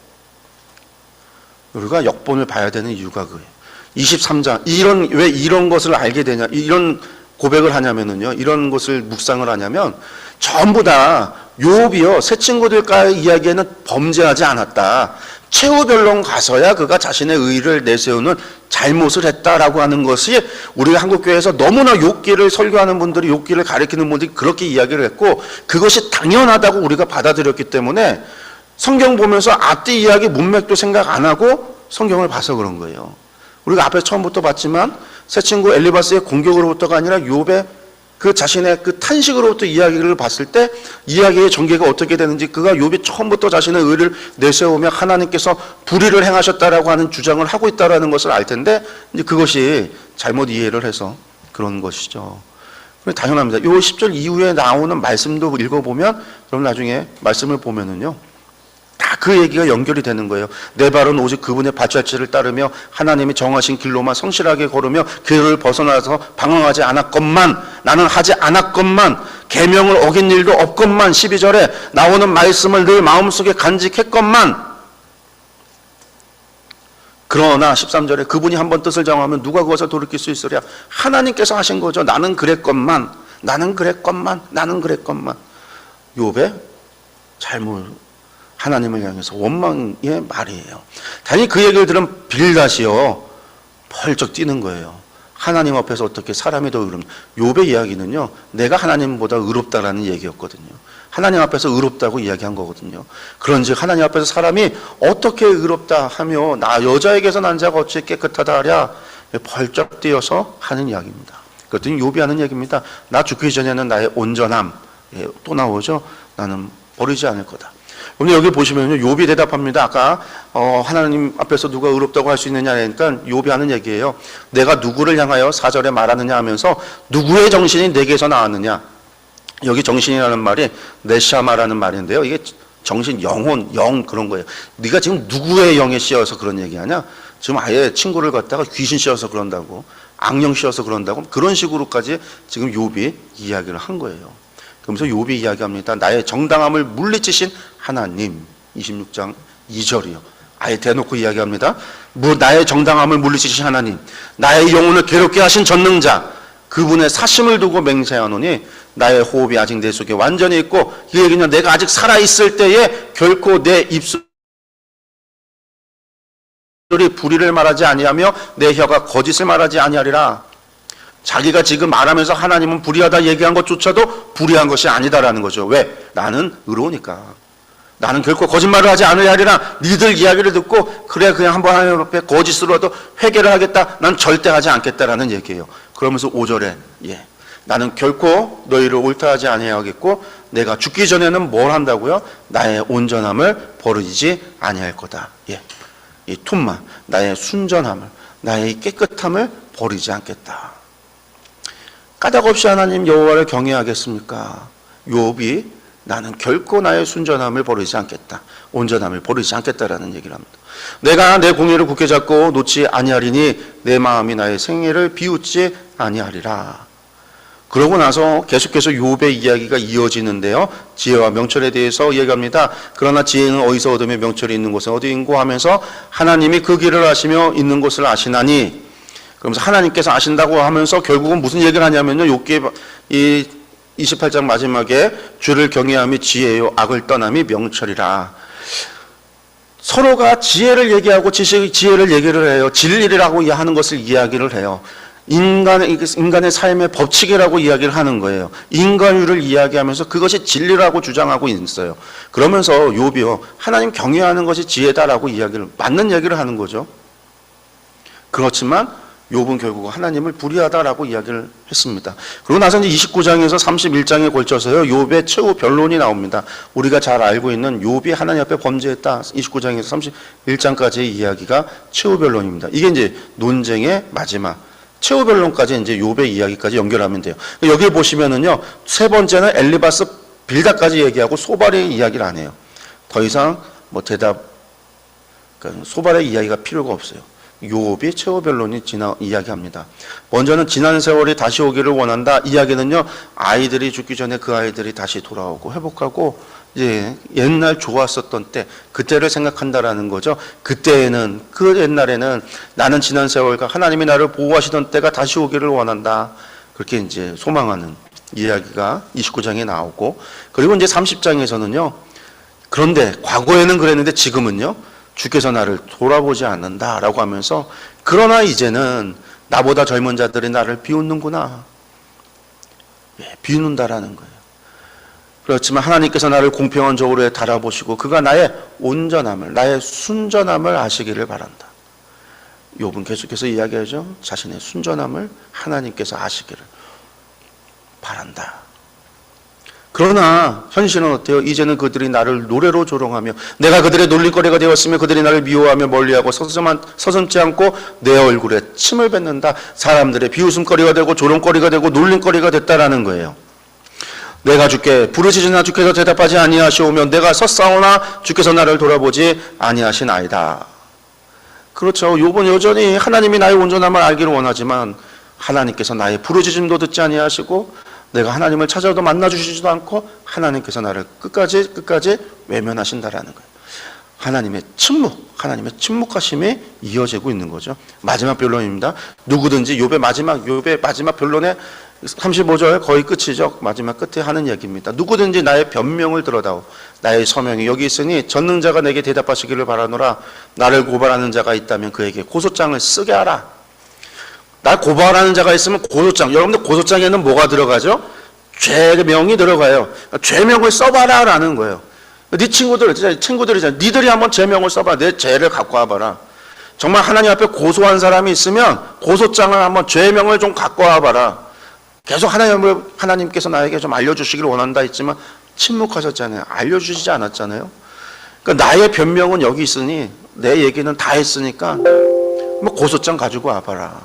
우리가 역본을 봐야 되는 이유가 그거예요. 23장 왜 이런 것을 알게 되냐, 이런 고백을 하냐면은요, 이런 것을 묵상을 하냐면 전부 다 욥이요 새 친구들과의 이야기에는 범죄하지 않았다. 최후 변론 가서야 그가 자신의 의의를 내세우는 잘못을 했다라고 하는 것이 우리가 한국교회에서 너무나 욥기를 설교하는 분들이, 욥기를 가르치는 분들이 그렇게 이야기를 했고 그것이 당연하다고 우리가 받아들였기 때문에 성경 보면서 앞뒤 이야기 문맥도 생각 안 하고 성경을 봐서 그런 거예요. 우리가 앞에 처음부터 봤지만 새 친구 엘리바스의 공격으로부터가 아니라 욥의 그 자신의 그 탄식으로부터 이야기를 봤을 때 이야기의 전개가 어떻게 되는지, 그가 욥이 처음부터 자신의 의를 내세우며 하나님께서 불의를 행하셨다라고 하는 주장을 하고 있다라는 것을 알 텐데 이제 그것이 잘못 이해를 해서 그런 것이죠. 당연합니다. 요 10절 이후에 나오는 말씀도 읽어보면 그럼 나중에 말씀을 보면은요 다 그 얘기가 연결이 되는 거예요. 내 발은 오직 그분의 발자취를 따르며 하나님이 정하신 길로만 성실하게 걸으며 길을 벗어나서 방황하지 않았건만, 나는 하지 않았건만, 계명을 어긴 일도 없건만, 12절에 나오는 말씀을 늘 마음속에 간직했건만. 그러나 13절에 그분이 한번 뜻을 정하면 누가 그것을 돌이킬 수 있으랴. 하나님께서 하신 거죠. 나는 그랬건만, 나는 그랬건만, 나는 그랬건만. 욥의 잘못, 하나님을 향해서 원망의 말이에요. 당연히 그 얘기를 들으면 빌닷이요 펄쩍 뛰는 거예요. 하나님 앞에서 어떻게 사람이 더 의롭냐. 욥의 이야기는요 내가 하나님보다 의롭다라는 얘기였거든요. 하나님 앞에서 의롭다고 이야기한 거거든요. 그런즉 하나님 앞에서 사람이 어떻게 의롭다 하며 나 여자에게서 난 자가 어찌 깨끗하다 하랴. 펄쩍 뛰어서 하는 이야기입니다. 그랬더니 욥이 하는 얘기입니다. 나 죽기 전에는 나의 온전함, 또 나오죠. 나는 버리지 않을 거다. 오늘 여기 보시면요 욥이 대답합니다. 아까 하나님 앞에서 누가 의롭다고 할 수 있느냐 하니까 욥이 하는 얘기예요. 내가 누구를 향하여 4절에 말하느냐 하면서 누구의 정신이 내게서 나왔느냐. 여기 정신이라는 말이 네샤마라는 말인데요. 이게 정신, 영혼, 영 그런 거예요. 네가 지금 누구의 영에 씌어서 그런 얘기하냐? 지금 아예 친구를 갖다가 귀신 씌워서 그런다고, 악령 씌워서 그런다고, 그런 식으로까지 지금 욥이 이야기를 한 거예요. 그러면서 욥이 이야기합니다. 나의 정당함을 물리치신 하나님. 26장 2절이요. 아예 대놓고 이야기합니다. 나의 정당함을 물리치신 하나님, 나의 영혼을 괴롭게 하신 전능자, 그분의 사심을 두고 맹세하노니 나의 호흡이 아직 내 속에 완전히 있고, 이 얘기는 내가 아직 살아있을 때에 결코 내 입술이 불의를 말하지 아니하며 내 혀가 거짓을 말하지 아니하리라. 자기가 지금 말하면서 하나님은 불의하다 얘기한 것조차도 불의한 것이 아니다라는 거죠. 왜? 나는 의로우니까. 나는 결코 거짓말을 하지 않으려 하리라. 니들 이야기를 듣고 그래 그냥 한번 하나님 앞에 거짓으로라도 회개를 하겠다. 난 절대 하지 않겠다라는 얘기예요. 그러면서 5절에 나는 결코 너희를 옳다하지 아니하겠고 내가 죽기 전에는 뭘 한다고요? 나의 온전함을 버리지 아니할 거다. 이 툼마, 나의 순전함을, 나의 깨끗함을 버리지 않겠다. 까닭 없이 하나님 여호와를 경외하겠습니까? 욥이 나는 결코 나의 순전함을 버리지 않겠다, 온전함을 버리지 않겠다라는 얘기를 합니다. 내가 내 공의를 굳게 잡고 놓지 아니하리니 내 마음이 나의 생애를 비웃지 아니하리라. 그러고 나서 계속해서 욥의 이야기가 이어지는데요. 지혜와 명철에 대해서 얘기합니다. 그러나 지혜는 어디서 얻으며 명철이 있는 곳은 어디인고 하면서 하나님이 그 길을 아시며 있는 곳을 아시나니, 그러면서 하나님께서 아신다고 하면서 결국은 무슨 얘기를 하냐면요. 욥기의 이 28장 마지막에 주를 경외함이 지혜요 악을 떠남이 명철이라. 서로가 지혜를 얘기하고 지혜를 얘기를 해요. 진리라고 하는 것을 이야기를 해요. 인간의 삶의 법칙이라고 이야기를 하는 거예요. 인간유를 이야기하면서 그것이 진리라고 주장하고 있어요. 그러면서 욥이요, 하나님 경외하는 것이 지혜다라고 맞는 얘기를 하는 거죠. 그렇지만 욥은 결국 하나님을 불의하다라고 이야기를 했습니다. 그러고 나서 이제 29장에서 31장에 걸쳐서요, 욥의 최후 변론이 나옵니다. 우리가 잘 알고 있는 욥이 하나님 앞에 범죄했다. 29장에서 31장까지의 이야기가 최후 변론입니다. 이게 이제 논쟁의 마지막. 최후 변론까지 이제 욥의 이야기까지 연결하면 돼요. 여기 보시면은요, 세 번째는 엘리바스 빌다까지 얘기하고 소발의 이야기를 안 해요. 더 이상 그러니까 소발의 이야기가 필요가 없어요. 욥이 최후 변론이 이야기합니다. 먼저는 지난 세월이 다시 오기를 원한다. 이야기는요, 아이들이 죽기 전에 그 아이들이 다시 돌아오고 회복하고 이제 옛날 좋았었던 때, 그때를 생각한다라는 거죠. 그때에는, 그 옛날에는 나는 지난 세월과 하나님이 나를 보호하시던 때가 다시 오기를 원한다. 그렇게 이제 소망하는 이야기가 29장에 나오고, 그리고 이제 30장에서는요, 그런데 과거에는 그랬는데 지금은요, 주께서 나를 돌아보지 않는다라고 하면서, 그러나 이제는 나보다 젊은 자들이 나를 비웃는구나. 비웃는다라는 거예요. 그렇지만 하나님께서 나를 공평한 저울에 달아보시고 그가 나의 온전함을, 나의 순전함을 아시기를 바란다. 욥은 계속해서 이야기하죠. 자신의 순전함을 하나님께서 아시기를 바란다. 그러나 현실은 어때요? 이제는 그들이 나를 노래로 조롱하며 내가 그들의 놀림거리가 되었으며 그들이 나를 미워하며 멀리하고 서슴지 않고 내 얼굴에 침을 뱉는다. 사람들의 비웃음거리가 되고 조롱거리가 되고 놀림거리가 됐다라는 거예요. 내가 주께 부르시나 주께서 대답하지 아니하시오며 내가 섰사오나 주께서 나를 돌아보지 아니하시나이다. 그렇죠. 욥은 여전히 하나님이 나의 온전함을 알기를 원하지만 하나님께서 나의 부르짖음도 듣지 아니하시고 내가 하나님을 찾아도 만나주시지도 않고 하나님께서 나를 끝까지 외면하신다라는 거예요. 하나님의 침묵하심이 이어지고 있는 거죠. 마지막 변론입니다. 누구든지 욥의 마지막 변론의 35절 거의 끝이죠. 마지막 끝에 하는 얘기입니다. 누구든지 나의 변명을 들어다오. 나의 서명이 여기 있으니 전능자가 내게 대답하시기를 바라노라. 나를 고발하는 자가 있다면 그에게 고소장을 쓰게 하라. 날 고발하는 자가 있으면 고소장. 여러분들 고소장에는 뭐가 들어가죠? 죄명이 들어가요. 죄명을 써봐라 라는 거예요. 네 친구들이잖아. 니들이 한번 죄명을 써봐. 내 죄를 갖고 와봐라. 정말 하나님 앞에 고소한 사람이 있으면 고소장을 한번 죄명을 좀 갖고 와봐라. 계속 하나님께서 나에게 좀 알려주시기를 원한다 했지만 침묵하셨잖아요. 알려주시지 않았잖아요. 그러니까 나의 변명은 여기 있으니 내 얘기는 다 했으니까 뭐 고소장 가지고 와봐라.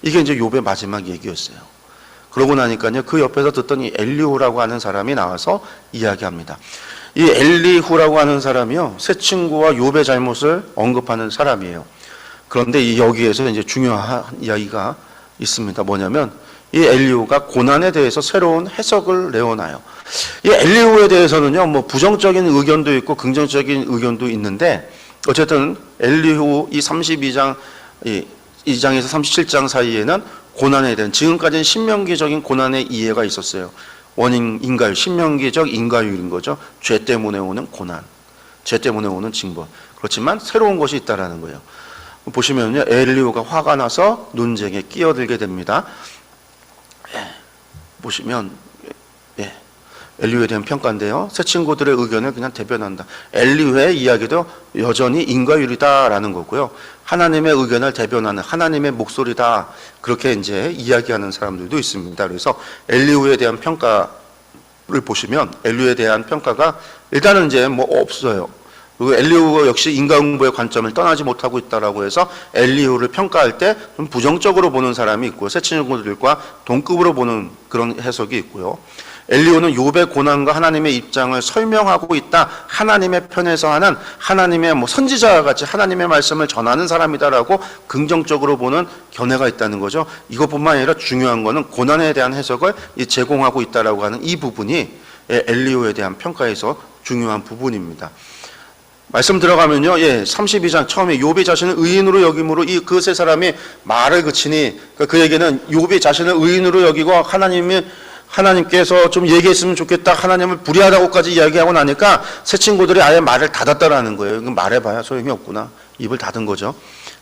이게 이제 욥의 마지막 얘기였어요. 그러고 나니까요, 그 옆에서 듣던 이 엘리후라고 하는 사람이 나와서 이야기합니다. 이 엘리후라고 하는 사람이요, 세 친구와 욥의 잘못을 언급하는 사람이에요. 그런데 여기에서 이제 중요한 이야기가 있습니다. 뭐냐면 이 엘리후가 고난에 대해서 새로운 해석을 내어놔요. 이 엘리후에 대해서는요, 뭐 부정적인 의견도 있고 긍정적인 의견도 있는데 어쨌든 엘리후 이 32장, 2장에서 37장 사이에는 고난에 대한 지금까지는 신명기적인 고난의 이해가 있었어요. 원인 인과율, 신명기적 인과율인 거죠. 죄 때문에 오는 고난, 죄 때문에 오는 징벌. 그렇지만 새로운 것이 있다라는 거예요. 보시면요, 엘리후가 화가 나서 논쟁에 끼어들게 됩니다. 보시면 엘리후에 대한 평가인데요. 새 친구들의 의견을 그냥 대변한다. 엘리후의 이야기도 여전히 인과율이다라는 거고요. 하나님의 의견을 대변하는 하나님의 목소리다. 그렇게 이제 이야기하는 사람들도 있습니다. 그래서 엘리후에 대한 평가를 보시면 엘리후에 대한 평가가 일단은 이제 뭐 없어요. 그리고 엘리후가 역시 인과응보의 관점을 떠나지 못하고 있다라고 해서 엘리후를 평가할 때 좀 부정적으로 보는 사람이 있고 새 친구들과 동급으로 보는 그런 해석이 있고요. 엘리후는 욥의 고난과 하나님의 입장을 설명하고 있다. 하나님의 편에서 하는 하나님의 선지자와 같이 하나님의 말씀을 전하는 사람이다라고 긍정적으로 보는 견해가 있다는 거죠. 이것뿐만 아니라 중요한 거는 고난에 대한 해석을 제공하고 있다라고 하는 이 부분이 엘리후에 대한 평가에서 중요한 부분입니다. 말씀 들어가면요, 32장 처음에 욥이 자신을 의인으로 여김으로 이 그 세 사람이 말을 그치니 그에게는 욥이 자신을 의인으로 여기고 하나님께서 좀 얘기했으면 좋겠다, 하나님을 불의하다고까지 이야기하고 나니까 새 친구들이 아예 말을 닫았다라는 거예요. 이건 말해봐야 소용이 없구나. 입을 닫은 거죠.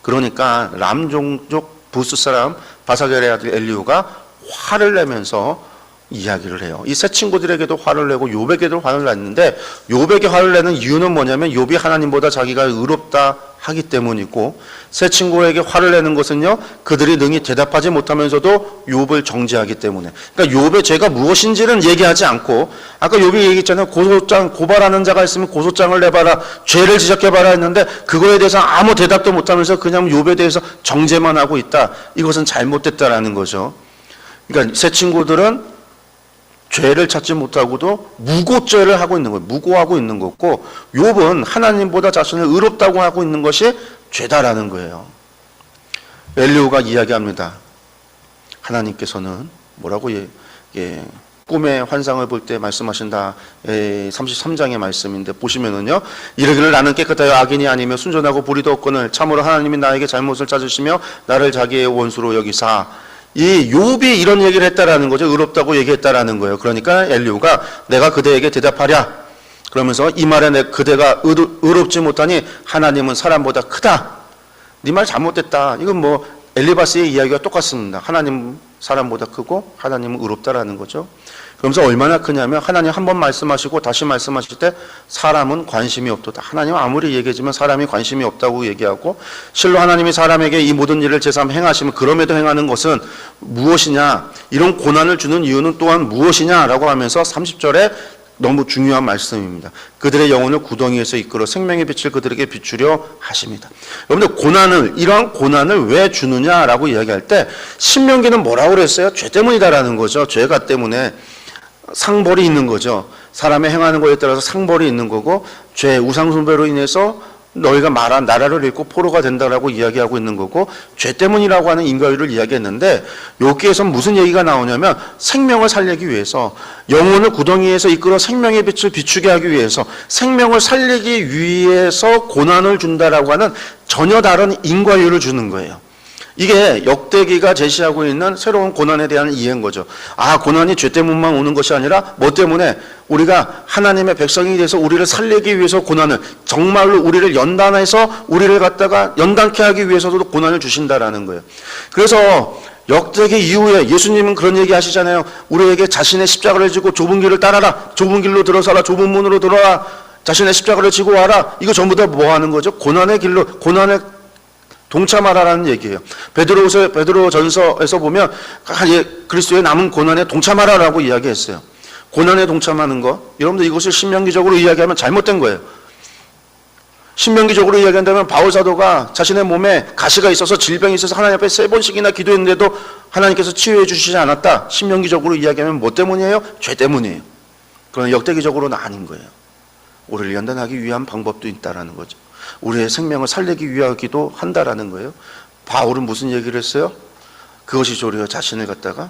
그러니까 람 종족 부스 사람 바사겔의 아들 엘리후가 화를 내면서 이야기를 해요. 이 새 친구들에게도 화를 내고 욥에게도 화를 냈는데 욥에게 화를 내는 이유는 뭐냐면 욥이 하나님보다 자기가 의롭다 하기 때문이고, 새 친구에게 화를 내는 것은요, 그들이 능히 대답하지 못하면서도 욥을 정죄하기 때문에. 그러니까 욥의 죄가 무엇인지는 얘기하지 않고, 아까 욥이 얘기했잖아요. 고발하는 자가 있으면 고소장을 내봐라, 죄를 지적해봐라 했는데 그거에 대해서 아무 대답도 못하면서 그냥 욥에 대해서 정죄만 하고 있다. 이것은 잘못됐다라는 거죠. 그러니까 새 친구들은 죄를 찾지 못하고도 무고죄를 하고 있는 거예요. 무고하고 있는 거고, 욥은 하나님보다 자신을 의롭다고 하고 있는 것이 죄다라는 거예요. 엘리후가 이야기합니다. 하나님께서는 뭐라고 꿈의 환상을 볼 때 말씀하신다. 33장의 말씀인데 보시면은요, 이르기를 나는 깨끗하여 악인이 아니며 순전하고 불의도 없거늘 참으로 하나님이 나에게 잘못을 찾으시며 나를 자기의 원수로 여기사. 이 욥이 이런 얘기를 했다라는 거죠. 의롭다고 얘기했다라는 거예요. 그러니까 엘리후가 내가 그대에게 대답하랴. 그러면서 이 말에 그대가 의롭지 못하니 하나님은 사람보다 크다. 네 말 잘못됐다. 이건 엘리바스의 이야기가 똑같습니다. 하나님 사람보다 크고 하나님은 의롭다라는 거죠. 그러면서 얼마나 크냐면 하나님 한 번 말씀하시고 다시 말씀하실 때 사람은 관심이 없도다. 하나님은 아무리 얘기하지만 사람이 관심이 없다고 얘기하고, 실로 하나님이 사람에게 이 모든 일을 제삼 행하시면 그럼에도 행하는 것은 무엇이냐, 이런 고난을 주는 이유는 또한 무엇이냐라고 하면서 30절에 너무 중요한 말씀입니다. 그들의 영혼을 구덩이에서 이끌어 생명의 빛을 그들에게 비추려 하십니다. 여러분들 이러한 고난을 왜 주느냐라고 이야기할 때 신명기는 뭐라고 그랬어요? 죄 때문이다라는 거죠. 죄가 때문에 상벌이 있는 거죠. 사람의 행하는 것에 따라서 상벌이 있는 거고, 죄 우상숭배로 인해서 너희가 말한 나라를 잃고 포로가 된다라고 이야기하고 있는 거고, 죄 때문이라고 하는 인과율을 이야기했는데 여기에서 무슨 얘기가 나오냐면 생명을 살리기 위해서, 영혼을 구덩이에서 이끌어 생명의 빛을 비추게 하기 위해서, 생명을 살리기 위해서 고난을 준다라고 하는 전혀 다른 인과율을 주는 거예요. 이게 역대기가 제시하고 있는 새로운 고난에 대한 이해인 거죠. 고난이 죄 때문만 오는 것이 아니라 뭐 때문에 우리가 하나님의 백성이 돼서 우리를 살리기 위해서 고난을, 정말로 우리를 연단해서 우리를 갖다가 연단케 하기 위해서도 고난을 주신다라는 거예요. 그래서 역대기 이후에 예수님은 그런 얘기 하시잖아요. 우리에게 자신의 십자가를 지고 좁은 길을 따라라, 좁은 길로 들어서라, 좁은 문으로 들어와, 자신의 십자가를 지고 와라. 이거 전부 다 뭐 하는 거죠? 고난의 길로, 고난의 동참하라는 얘기예요. 베드로 전서에서 보면 그리스도의 남은 고난에 동참하라라고 이야기했어요. 고난에 동참하는 거, 여러분들 이것을 신명기적으로 이야기하면 잘못된 거예요. 신명기적으로 이야기한다면 바울 사도가 자신의 몸에 가시가 있어서 질병이 있어서 하나님 앞에 3번씩이나 기도했는데도 하나님께서 치유해 주시지 않았다. 신명기적으로 이야기하면 뭐 때문이에요? 죄 때문이에요. 그러나 역대기적으로는 아닌 거예요. 우리를 연단하기 위한 방법도 있다라는 거죠. 우리의 생명을 살리기 위하기도 한다라는 거예요. 바울은 무슨 얘기를 했어요? 그것이 도리어 자신을 갖다가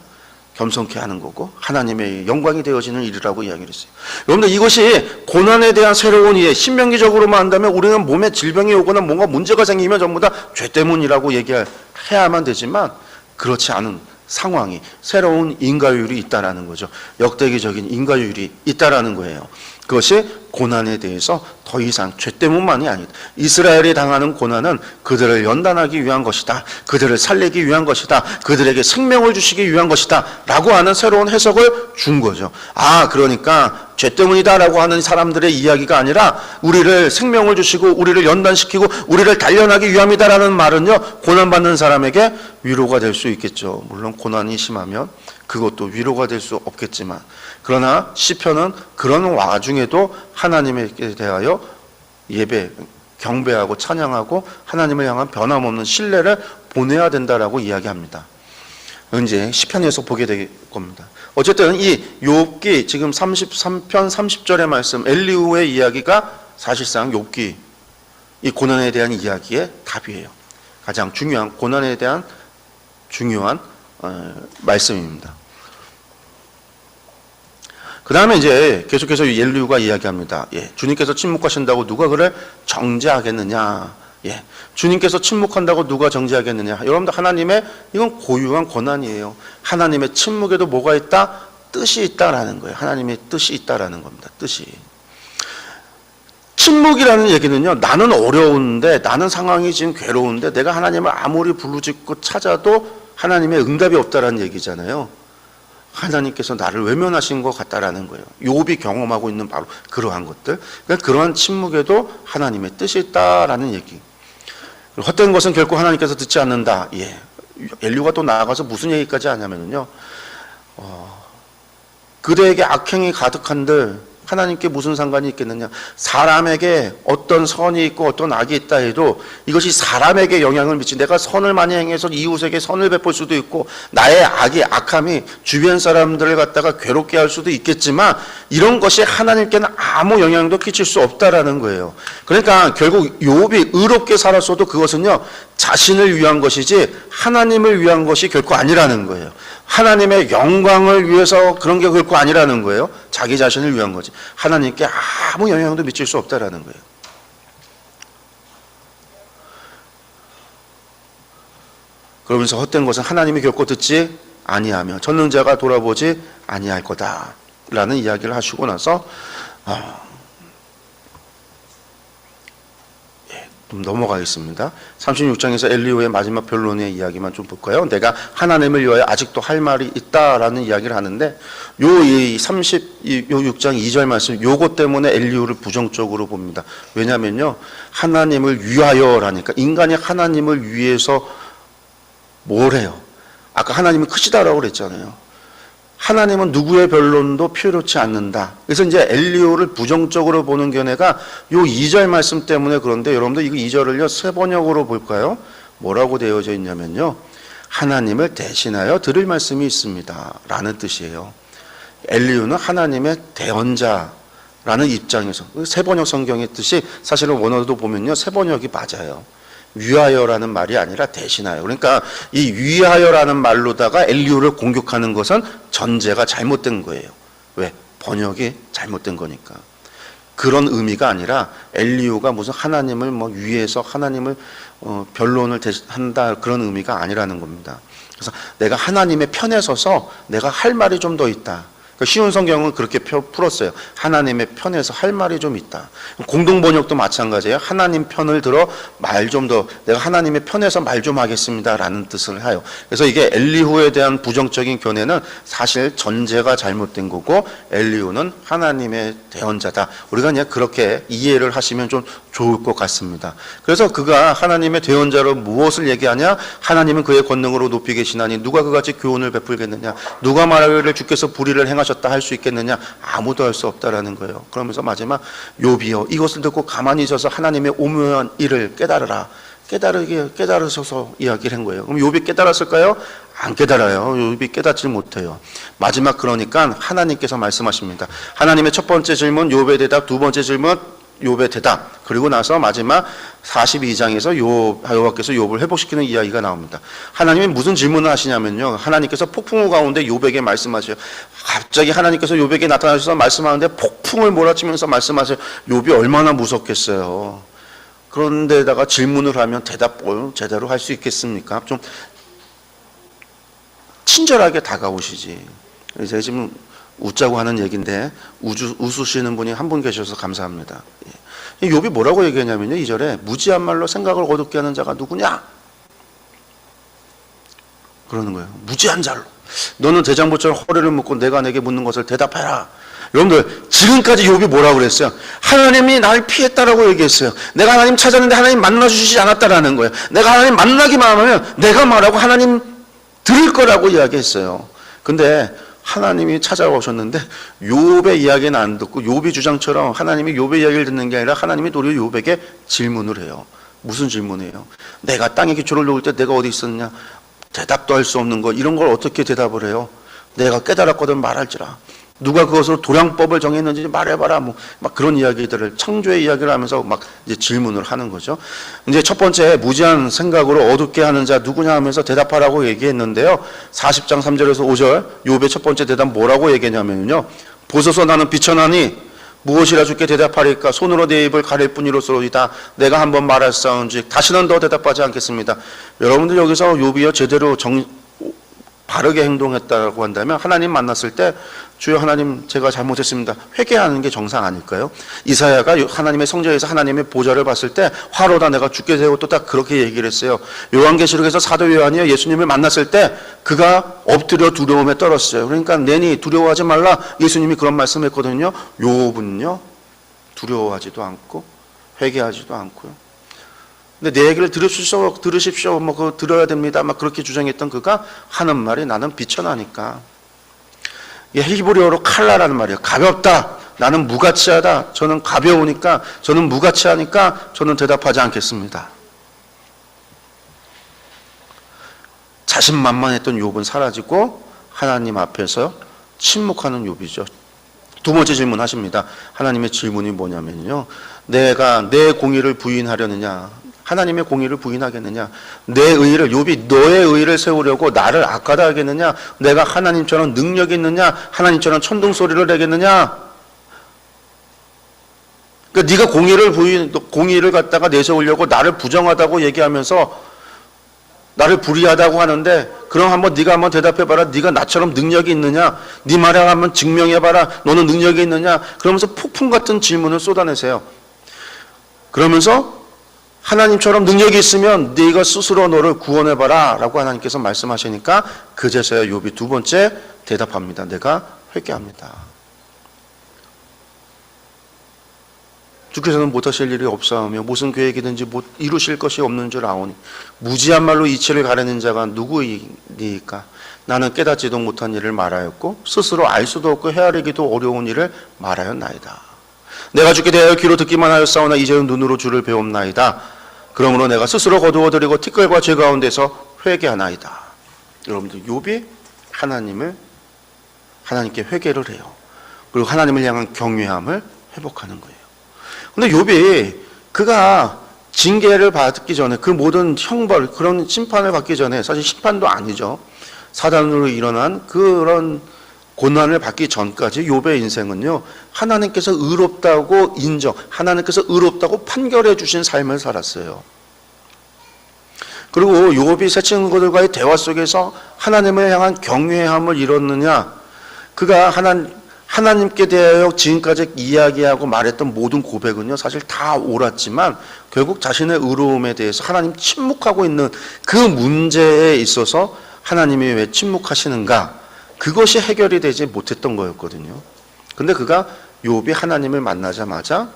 겸손케 하는 거고 하나님의 영광이 되어지는 일이라고 이야기를 했어요. 여러분들, 이것이 고난에 대한 새로운 이해, 신명기적으로만 한다면 우리는 몸에 질병이 오거나 뭔가 문제가 생기면 전부 다 죄 때문이라고 얘기해야만 되지만, 그렇지 않은 상황이, 새로운 인과율이 있다라는 거죠. 역대기적인 인과율이 있다라는 거예요. 그것이 고난에 대해서 더 이상 죄 때문만이 아니다. 이스라엘이 당하는 고난은 그들을 연단하기 위한 것이다, 그들을 살리기 위한 것이다, 그들에게 생명을 주시기 위한 것이다 라고 하는 새로운 해석을 준 거죠. 그러니까 죄 때문이다라고 하는 사람들의 이야기가 아니라 우리를 생명을 주시고 우리를 연단시키고 우리를 단련하기 위함이다라는 말은요, 고난받는 사람에게 위로가 될 수 있겠죠. 물론 고난이 심하면 그것도 위로가 될 수 없겠지만, 그러나 시편은 그런 와중에도 하나님에 대하여 예배, 경배하고 찬양하고 하나님을 향한 변함없는 신뢰를 보내야 된다라고 이야기합니다. 이제 시편에서 보게 될 겁니다. 어쨌든 이 욥기 지금 33편 30절의 말씀, 엘리후의 이야기가 사실상 욥기 이 고난에 대한 이야기의 답이에요. 가장 중요한, 고난에 대한 중요한 말씀입니다. 그 다음에 이제 계속해서 엘리후가 이야기합니다. 주님께서 침묵하신다고 누가 그를 정죄하겠느냐? 주님께서 침묵한다고 누가 정죄하겠느냐? 여러분들, 하나님의 이건 고유한 권한이에요. 하나님의 침묵에도 뭐가 있다? 뜻이 있다라는 거예요. 하나님의 뜻이 있다라는 겁니다. 뜻이. 침묵이라는 얘기는요, 나는 어려운데, 나는 상황이 지금 괴로운데 내가 하나님을 아무리 부르짖고 찾아도 하나님의 응답이 없다라는 얘기잖아요. 하나님께서 나를 외면하신 것 같다라는 거예요. 욥이 경험하고 있는 바로 그러한 것들. 그러니까 그러한 침묵에도 하나님의 뜻이 있다라는 얘기. 헛된 것은 결코 하나님께서 듣지 않는다. 엘리후가 또 나아가서 무슨 얘기까지 하냐면요, 그대에게 악행이 가득한들 하나님께 무슨 상관이 있겠느냐? 사람에게 어떤 선이 있고 어떤 악이 있다 해도 이것이 사람에게 영향을 미치, 내가 선을 많이 행해서 이웃에게 선을 베풀 수도 있고 나의 악함이 주변 사람들을 갖다가 괴롭게 할 수도 있겠지만 이런 것이 하나님께는 아무 영향도 끼칠 수 없다라는 거예요. 그러니까 결국 욥이 의롭게 살았어도 그것은요, 자신을 위한 것이지 하나님을 위한 것이 결코 아니라는 거예요. 하나님의 영광을 위해서 그런 게 결코 아니라는 거예요. 자기 자신을 위한 거지. 하나님께 아무 영향도 미칠 수 없다라는 거예요. 그러면서 헛된 것은 하나님이 결코 듣지 아니하며 전능자가 돌아보지 아니할 거다라는 이야기를 하시고 나서 좀 넘어가겠습니다. 36장에서 엘리후의 마지막 변론의 이야기만 좀 볼까요? 내가 하나님을 위하여 아직도 할 말이 있다라는 이야기를 하는데, 요 6장 2절 말씀, 요것 때문에 엘리후를 부정적으로 봅니다. 왜냐면요, 하나님을 위하여라니까, 인간이 하나님을 위해서 뭘 해요? 아까 하나님은 크시다라고 그랬잖아요. 하나님은 누구의 변론도 필요치 않는다. 그래서 이제 엘리후를 부정적으로 보는 견해가 요 2절 말씀 때문에 그런데, 여러분들 이거 2절을요 세 번역으로 볼까요? 뭐라고 되어져 있냐면요, 하나님을 대신하여 들을 말씀이 있습니다 라는 뜻이에요. 엘리후는 하나님의 대언자라는 입장에서, 세 번역 성경의 뜻이 사실은 원어도 보면요 세 번역이 맞아요. 위하여라는 말이 아니라 대신하여. 그러니까 이 위하여라는 말로다가 엘리후를 공격하는 것은 전제가 잘못된 거예요. 왜? 번역이 잘못된 거니까. 그런 의미가 아니라 엘리후가 무슨 하나님을 위해서 하나님을 변론을 한다, 그런 의미가 아니라는 겁니다. 그래서 내가 하나님의 편에 서서 내가 할 말이 좀 더 있다. 쉬운 성경은 그렇게 풀었어요. 하나님의 편에서 할 말이 좀 있다. 공동번역도 마찬가지예요. 하나님 편을 들어 말 좀 더, 내가 하나님의 편에서 말 좀 하겠습니다 라는 뜻을 해요. 그래서 이게 엘리후에 대한 부정적인 견해는 사실 전제가 잘못된 거고, 엘리후는 하나님의 대언자다. 우리가 그냥 그렇게 이해를 하시면 좀 좋을 것 같습니다. 그래서 그가 하나님의 대언자로 무엇을 얘기하냐? 하나님은 그의 권능으로 높이 계시나니 누가 그같이 교훈을 베풀겠느냐? 누가 말하기를 주께서 불의를 행하셨다 할 수 있겠느냐? 아무도 할 수 없다라는 거예요. 그러면서 마지막, 욥이여 이것을 듣고 가만히 있어서 하나님의 오묘한 일을 깨달으라. 깨달으셔서 이야기를 한 거예요. 그럼 욥이 깨달았을까요? 안 깨달아요. 욥이 깨닫지 못해요. 마지막, 그러니까 하나님께서 말씀하십니다. 하나님의 첫 번째 질문 욥의 대답, 두 번째 질문 욥의 대답, 그리고 나서 마지막 42장에서 여호와께서 욥을 회복시키는 이야기가 나옵니다. 하나님이 무슨 질문을 하시냐면요, 하나님께서 폭풍우 가운데 욥에게 말씀하셔요. 갑자기 하나님께서 욥에게 나타나셔서 말씀하는데 폭풍을 몰아치면서 말씀하세요. 욥이 얼마나 무섭겠어요. 그런데다가 질문을 하면 대답을 제대로 할 수 있겠습니까? 좀 친절하게 다가오시지. 제가 지금 웃자고 하는 얘기인데 웃으시는 분이 한 분 계셔서 감사합니다. 욥이 뭐라고 얘기하냐면요, 2절에 무지한 말로 생각을 어둡게 하는 자가 누구냐? 그러는 거예요. 무지한 자로. 너는 대장부처럼 허리를 묶고 내가 내게 묻는 것을 대답해라. 여러분들, 지금까지 욥이 뭐라고 그랬어요? 하나님이 나를 피했다라고 얘기했어요. 내가 하나님 찾았는데 하나님 만나주시지 않았다라는 거예요. 내가 하나님 만나기만 하면 내가 말하고 하나님 들을 거라고 이야기했어요. 근데 하나님이 찾아오셨는데 욥의 이야기는 안 듣고 욥이 주장처럼 하나님이 욥의 이야기를 듣는 게 아니라 하나님이 도리어 욥에게 질문을 해요. 무슨 질문이에요? 내가 땅에 기초를 놓을 때 내가 어디 있었냐? 대답도 할 수 없는 거, 이런 걸 어떻게 대답을 해요? 내가 깨달았거든 말할지라. 누가 그것으로 도량법을 정했는지 말해봐라. 막 그런 이야기들을, 창조의 이야기를 하면서 막 이제 질문을 하는 거죠. 이제 첫 번째, 무지한 생각으로 어둡게 하는 자 누구냐 하면서 대답하라고 얘기했는데요. 40장 3절에서 5절, 욥의 첫 번째 대답 뭐라고 얘기했냐면요. 보소서 나는 비천하니 무엇이라 주께 대답하리까? 손으로 내 입을 가릴 뿐이로소이다. 내가 한번 말할사온즉 다시는 더 대답하지 않겠습니다. 여러분들 여기서 욥이요 제대로 바르게 행동했다고 한다면 하나님 만났을 때 주여 하나님 제가 잘못했습니다. 회개하는 게 정상 아닐까요? 이사야가 하나님의 성전에서 하나님의 보좌를 봤을 때 화로다 내가 죽게 되고 또 딱 그렇게 얘기를 했어요. 요한계시록에서 사도 요한이요 예수님을 만났을 때 그가 엎드려 두려움에 떨었어요. 그러니까 내니 두려워하지 말라 예수님이 그런 말씀했거든요. 욥은요 두려워하지도 않고 회개하지도 않고요. 근데 내 얘기를 들으십시오, 그거 들어야 됩니다. 막 그렇게 주장했던 그가 하는 말이 나는 비천하니까. 히브리어로 칼라라는 말이에요. 가볍다. 나는 무가치하다. 저는 가벼우니까, 저는 무가치하니까 저는 대답하지 않겠습니다. 자신만만했던 욥은 사라지고 하나님 앞에서 침묵하는 욥이죠. 두 번째 질문 하십니다. 하나님의 질문이 뭐냐면요. 내가 내 공의를 부인하려느냐? 하나님의 공의를 부인하겠느냐? 내 의를, 욥이 너의 의를 세우려고 나를 악하다 하겠느냐? 내가 하나님처럼 능력이 있느냐? 하나님처럼 천둥소리를 내겠느냐? 그러니까 네가 공의를 갖다가 내세우려고 나를 부정하다고 얘기하면서 나를 불의하다고 하는데 그럼 네가 한번 대답해봐라. 네가 나처럼 능력이 있느냐? 네 말에 한번 증명해봐라. 너는 능력이 있느냐? 그러면서 폭풍 같은 질문을 쏟아내세요. 그러면서 하나님처럼 능력이 있으면 네가 스스로 너를 구원해봐라 라고 하나님께서 말씀하시니까 그제서야 욥이 두 번째 대답합니다. 내가 회개합니다. 주께서는 못하실 일이 없사오며 무슨 계획이든지 못 이루실 것이 없는 줄 아오니 무지한 말로 이치를 가르는 자가 누구이니까? 나는 깨닫지도 못한 일을 말하였고 스스로 알 수도 없고 헤아리기도 어려운 일을 말하였나이다. 내가 주께 대하여 귀로 듣기만 하였사오나 이제는 눈으로 주를 배움나이다. 그러므로 내가 스스로 거두어드리고 티끌과 죄 가운데서 회개하나이다. 여러분들 욥이 하나님께 회개를 해요. 그리고 하나님을 향한 경외함을 회복하는 거예요. 근데 욥이 그가 징계를 받기 전에 그 모든 형벌 그런 심판을 받기 전에 사실 심판도 아니죠. 사단으로 일어난 그런 고난을 받기 전까지 욥의 인생은요 하나님께서 의롭다고 하나님께서 의롭다고 판결해 주신 삶을 살았어요. 그리고 욥이 새 친구들과의 대화 속에서 하나님을 향한 경외함을 이뤘느냐? 그가 하나님께 대하여 지금까지 이야기하고 말했던 모든 고백은요 사실 다 옳았지만 결국 자신의 의로움에 대해서 하나님 침묵하고 있는 그 문제에 있어서 하나님이 왜 침묵하시는가? 그것이 해결이 되지 못했던 거였거든요. 근데 그가 욥이 하나님을 만나자마자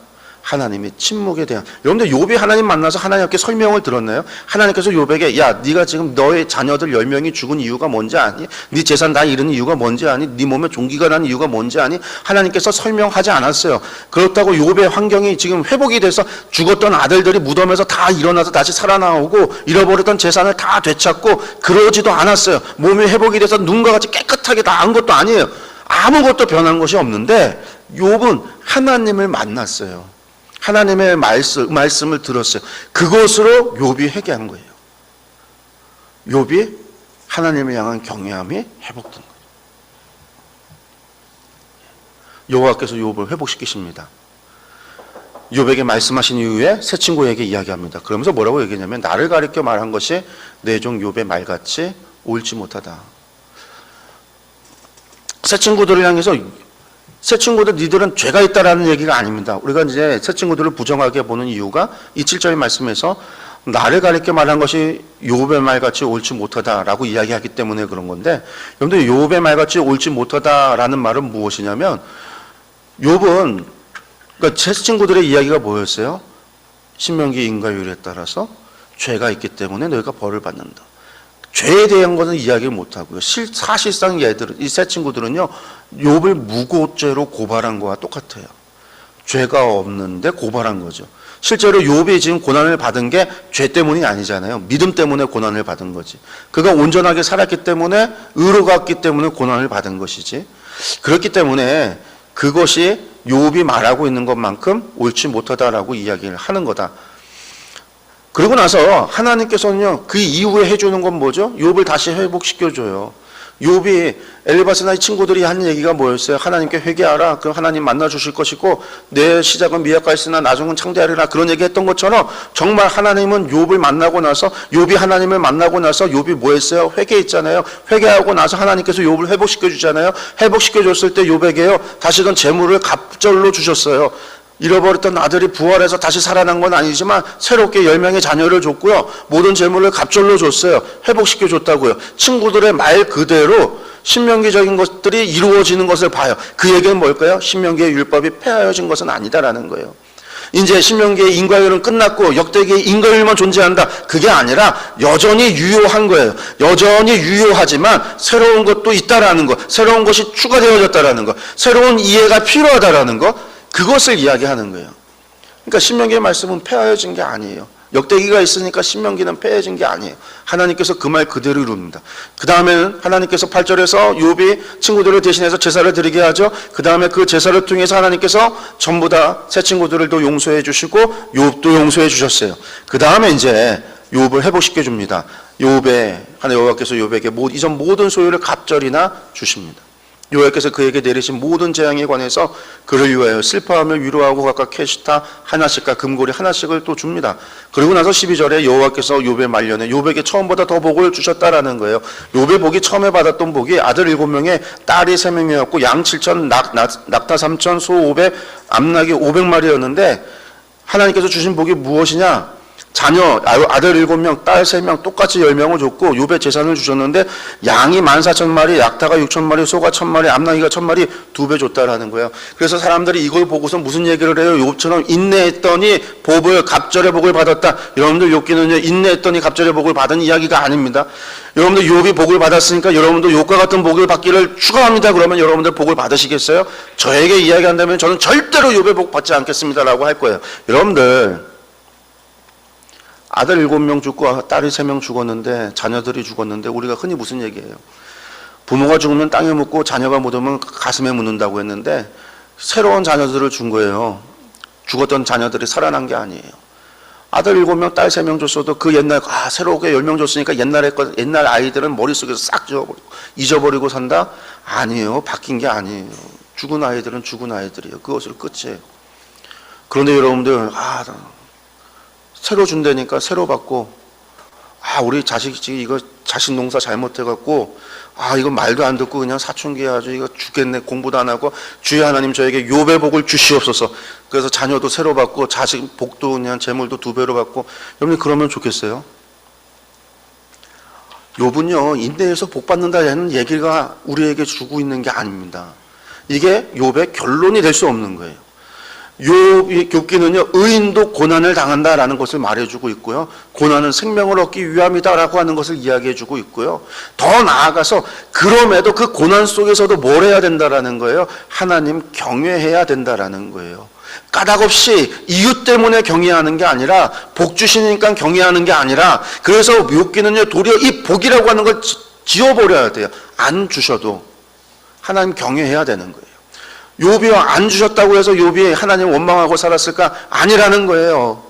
하나님의 침묵에 대한, 여러분들 욥이 하나님 만나서 하나님께 설명을 들었나요? 하나님께서 욥에게 야 네가 지금 너의 자녀들 10명이 죽은 이유가 뭔지 아니? 네 재산 다 잃은 이유가 뭔지 아니? 네 몸에 종기가 난 이유가 뭔지 아니? 하나님께서 설명하지 않았어요. 그렇다고 욥의 환경이 지금 회복이 돼서 죽었던 아들들이 무덤에서 다 일어나서 다시 살아나오고 잃어버렸던 재산을 다 되찾고 그러지도 않았어요. 몸이 회복이 돼서 눈과 같이 깨끗하게 나은 것도 아니에요. 아무것도 변한 것이 없는데 욥은 하나님을 만났어요. 하나님의 말씀을 들었어요. 그것으로 욥이 회개한 거예요. 욥이 하나님을 향한 경외함이 회복된 거예요. 여호와께서 욥을 회복시키십니다. 욥에게 말씀하신 이후에 새 친구에게 이야기합니다. 그러면서 뭐라고 얘기했냐면 나를 가리켜 말한 것이 내 종 욥의 말같이 옳지 못하다. 새 친구들을 향해서 새 친구들 니들은 죄가 있다라는 얘기가 아닙니다. 우리가 이제 새 친구들을 부정하게 보는 이유가 이 7절 말씀에서 나를 가리켜 말한 것이 욥의 말같이 옳지 못하다라고 이야기하기 때문에 그런 건데, 여러분들 욥의 말같이 옳지 못하다라는 말은 무엇이냐면 욥은 그러니까 새 친구들의 이야기가 뭐였어요? 신명기 인과율에 따라서 죄가 있기 때문에 너희가 벌을 받는다. 죄에 대한 것은 이야기를 못하고요. 사실상 얘들은, 이 새 친구들은요, 욥을 무고죄로 고발한 거와 똑같아요. 죄가 없는데 고발한 거죠. 실제로 욥이 지금 고난을 받은 게 죄 때문이 아니잖아요. 믿음 때문에 고난을 받은 거지. 그가 온전하게 살았기 때문에, 의로가 없기 때문에 고난을 받은 것이지. 그렇기 때문에 그것이 욥이 말하고 있는 것만큼 옳지 못하다라고 이야기를 하는 거다. 그러고 나서 하나님께서는요, 그 이후에 해주는 건 뭐죠? 욥을 다시 회복시켜줘요. 욥이 엘리바스나 이 친구들이 한 얘기가 뭐였어요? 하나님께 회개하라. 그럼 하나님 만나 주실 것이고 내 시작은 미약하였으나 나중은 창대하리라. 그런 얘기 했던 것처럼 정말 하나님은 욥을 만나고 나서, 욥이 하나님을 만나고 나서 욥이 뭐 했어요? 회개했잖아요. 회개하고 나서 하나님께서 욥을 회복시켜 주잖아요. 회복시켜 줬을 때 욥에게요, 다시금 재물을 갑절로 주셨어요. 잃어버렸던 아들이 부활해서 다시 살아난 건 아니지만 새롭게 10명의 자녀를 줬고요. 모든 재물을 갑절로 줬어요. 회복시켜 줬다고요. 친구들의 말 그대로 신명기적인 것들이 이루어지는 것을 봐요. 그 얘기는 뭘까요? 신명기의 율법이 폐하여진 것은 아니다라는 거예요. 이제 신명기의 인과율은 끝났고 역대기의 인과율만 존재한다. 그게 아니라 여전히 유효한 거예요. 여전히 유효하지만 새로운 것도 있다라는 것, 새로운 것이 추가되어졌다라는 것, 새로운 이해가 필요하다라는 것, 그것을 이야기하는 거예요. 그러니까 신명기의 말씀은 폐하여진 게 아니에요. 역대기가 있으니까 신명기는 폐해진 게 아니에요. 하나님께서 그 말 그대로 이룹니다. 그 다음에는 하나님께서 8절에서 욥이 친구들을 대신해서 제사를 드리게 하죠. 그 다음에 그 제사를 통해서 하나님께서 전부 다 새 친구들도 용서해 주시고 욥도 용서해 주셨어요. 그 다음에 이제 욥을 회복시켜 줍니다. 여호와께서 욥에게 이전 모든 소유를 갑절이나 주십니다. 여호와께서 그에게 내리신 모든 재앙에 관해서 그를 위하여 슬퍼하며 위로하고 각각 캐시타 하나씩과 금고리 하나씩을 또 줍니다. 그리고 나서 12절에 여호와께서 욥의 말년에 욥에게 처음보다 더 복을 주셨다라는 거예요. 욥의 복이 처음에 받았던 복이 아들 7명에 딸이 3명이었고 양 7천, 낙타 3천, 소 500, 암낙이 500마리였는데 하나님께서 주신 복이 무엇이냐? 자녀, 아들 7명, 딸 3명, 똑같이 10명을 줬고 욥의 재산을 주셨는데 양이 14,000마리, 약타가 6,000마리, 소가 1,000마리, 암나귀가 1,000마리 2배 줬다라는 거예요. 그래서 사람들이 이걸 보고서 무슨 얘기를 해요? 욥처럼 인내했더니 갑절의 복을 받았다. 여러분들 욥기는요, 인내했더니 갑절의 복을 받은 이야기가 아닙니다. 여러분들 욥이 복을 받았으니까 여러분도 욥과 같은 복을 받기를 축원합니다. 그러면 여러분들 복을 받으시겠어요? 저에게 이야기한다면 저는 절대로 욥의 복 받지 않겠습니다라고 할 거예요. 여러분들 아들 7명 죽고 딸이 3명 죽었는데, 자녀들이 죽었는데, 우리가 흔히 무슨 얘기예요? 부모가 죽으면 땅에 묻고 자녀가 묻으면 가슴에 묻는다고 했는데 새로운 자녀들을 준 거예요. 죽었던 자녀들이 살아난 게 아니에요. 아들 7명, 딸 3명 줬어도 그 옛날, 새롭게 10명 줬으니까 옛날 아이들은 머릿속에서 싹 잊어버리고 산다? 아니에요. 바뀐 게 아니에요. 죽은 아이들은 죽은 아이들이에요. 그것으로 끝이에요. 그런데 여러분들, 새로 준다니까 새로 받고, 우리 자식이 이거 자식 농사 잘못해갖고, 이거 말도 안 듣고 그냥 사춘기에 아주 이거 죽겠네, 공부도 안 하고, 주여 하나님 저에게 욥의 복을 주시옵소서. 그래서 자녀도 새로 받고, 자식 복도 그냥 재물도 2배로 받고, 여러분 그러면 좋겠어요? 욥은요, 인내해서 복 받는다는 얘기가 우리에게 주고 있는 게 아닙니다. 이게 욥의 결론이 될 수 없는 거예요. 욥기는요, 의인도 고난을 당한다라는 것을 말해주고 있고요. 고난은 생명을 얻기 위함이다라고 하는 것을 이야기해주고 있고요. 더 나아가서 그럼에도 그 고난 속에서도 뭘 해야 된다라는 거예요? 하나님 경외해야 된다라는 거예요. 까닭없이 이유 때문에 경외하는 게 아니라, 복 주시니까 경외하는 게 아니라, 그래서 욥기는요, 도리어 이 복이라고 하는 걸 지워버려야 돼요. 안 주셔도 하나님 경외해야 되는 거예요. 욥이 안 주셨다고 해서 욥이 하나님 원망하고 살았을까? 아니라는 거예요.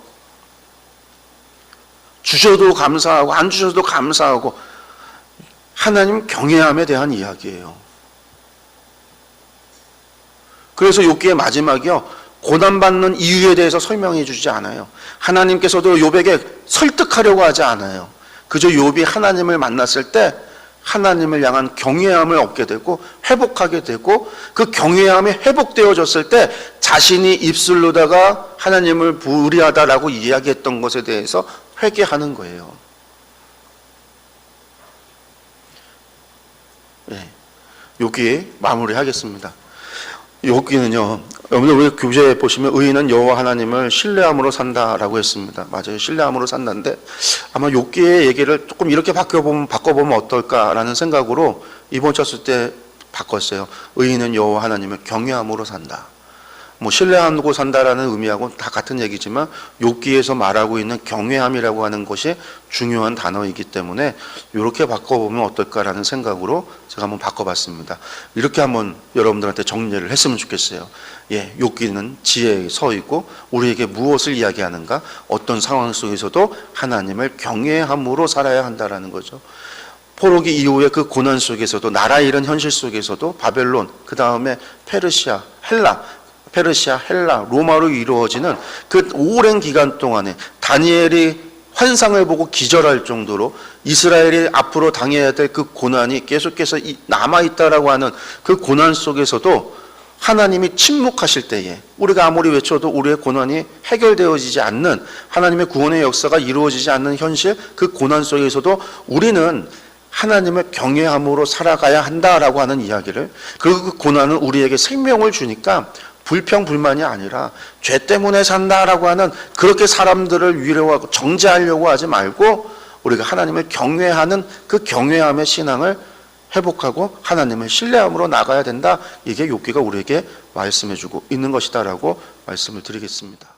주셔도 감사하고 안 주셔도 감사하고 하나님 경외함에 대한 이야기예요. 그래서 욥기의 마지막이요, 고난받는 이유에 대해서 설명해 주지 않아요. 하나님께서도 욥에게 설득하려고 하지 않아요. 그저 욥이 하나님을 만났을 때 하나님을 향한 경외함을 얻게 되고 회복하게 되고, 그 경외함이 회복되어졌을 때 자신이 입술로다가 하나님을 불의하다라고 이야기했던 것에 대해서 회개하는 거예요. 네, 여기 마무리하겠습니다. 여기는요, 여러분들 우리 교재에 보시면 의인은 여호와 하나님을 신뢰함으로 산다라고 했습니다. 맞아요, 신뢰함으로 산다인데 아마 욥기의 얘기를 조금 이렇게 바꿔보면 어떨까라는 생각으로 이번 주 쓸 때 바꿨어요. 의인은 여호와 하나님을 경외함으로 산다. 뭐 신뢰하고 산다라는 의미하고 다 같은 얘기지만 욥기에서 말하고 있는 경외함이라고 하는 것이 중요한 단어이기 때문에 이렇게 바꿔보면 어떨까라는 생각으로 제가 한번 바꿔봤습니다. 이렇게 한번 여러분들한테 정리를 했으면 좋겠어요. 예, 욥기는 지혜에 서 있고 우리에게 무엇을 이야기하는가? 어떤 상황 속에서도 하나님을 경외함으로 살아야 한다라는 거죠. 포로기 이후에 그 고난 속에서도, 나라 잃은 현실 속에서도 바벨론, 그 다음에 페르시아, 헬라, 로마로 이루어지는 그 오랜 기간 동안에 다니엘이 환상을 보고 기절할 정도로 이스라엘이 앞으로 당해야 될 그 고난이 계속해서 남아있다라고 하는 그 고난 속에서도 하나님이 침묵하실 때에, 우리가 아무리 외쳐도 우리의 고난이 해결되어지지 않는, 하나님의 구원의 역사가 이루어지지 않는 현실, 그 고난 속에서도 우리는 하나님을 경외함으로 살아가야 한다라고 하는 이야기를, 그리고 그 고난은 우리에게 생명을 주니까 불평불만이 아니라 죄 때문에 산다라고 하는, 그렇게 사람들을 위로하고 정죄하려고 하지 말고 우리가 하나님을 경외하는 그 경외함의 신앙을 회복하고 하나님을 신뢰함으로 나가야 된다. 이게 욥기가 우리에게 말씀해주고 있는 것이다라고 말씀을 드리겠습니다.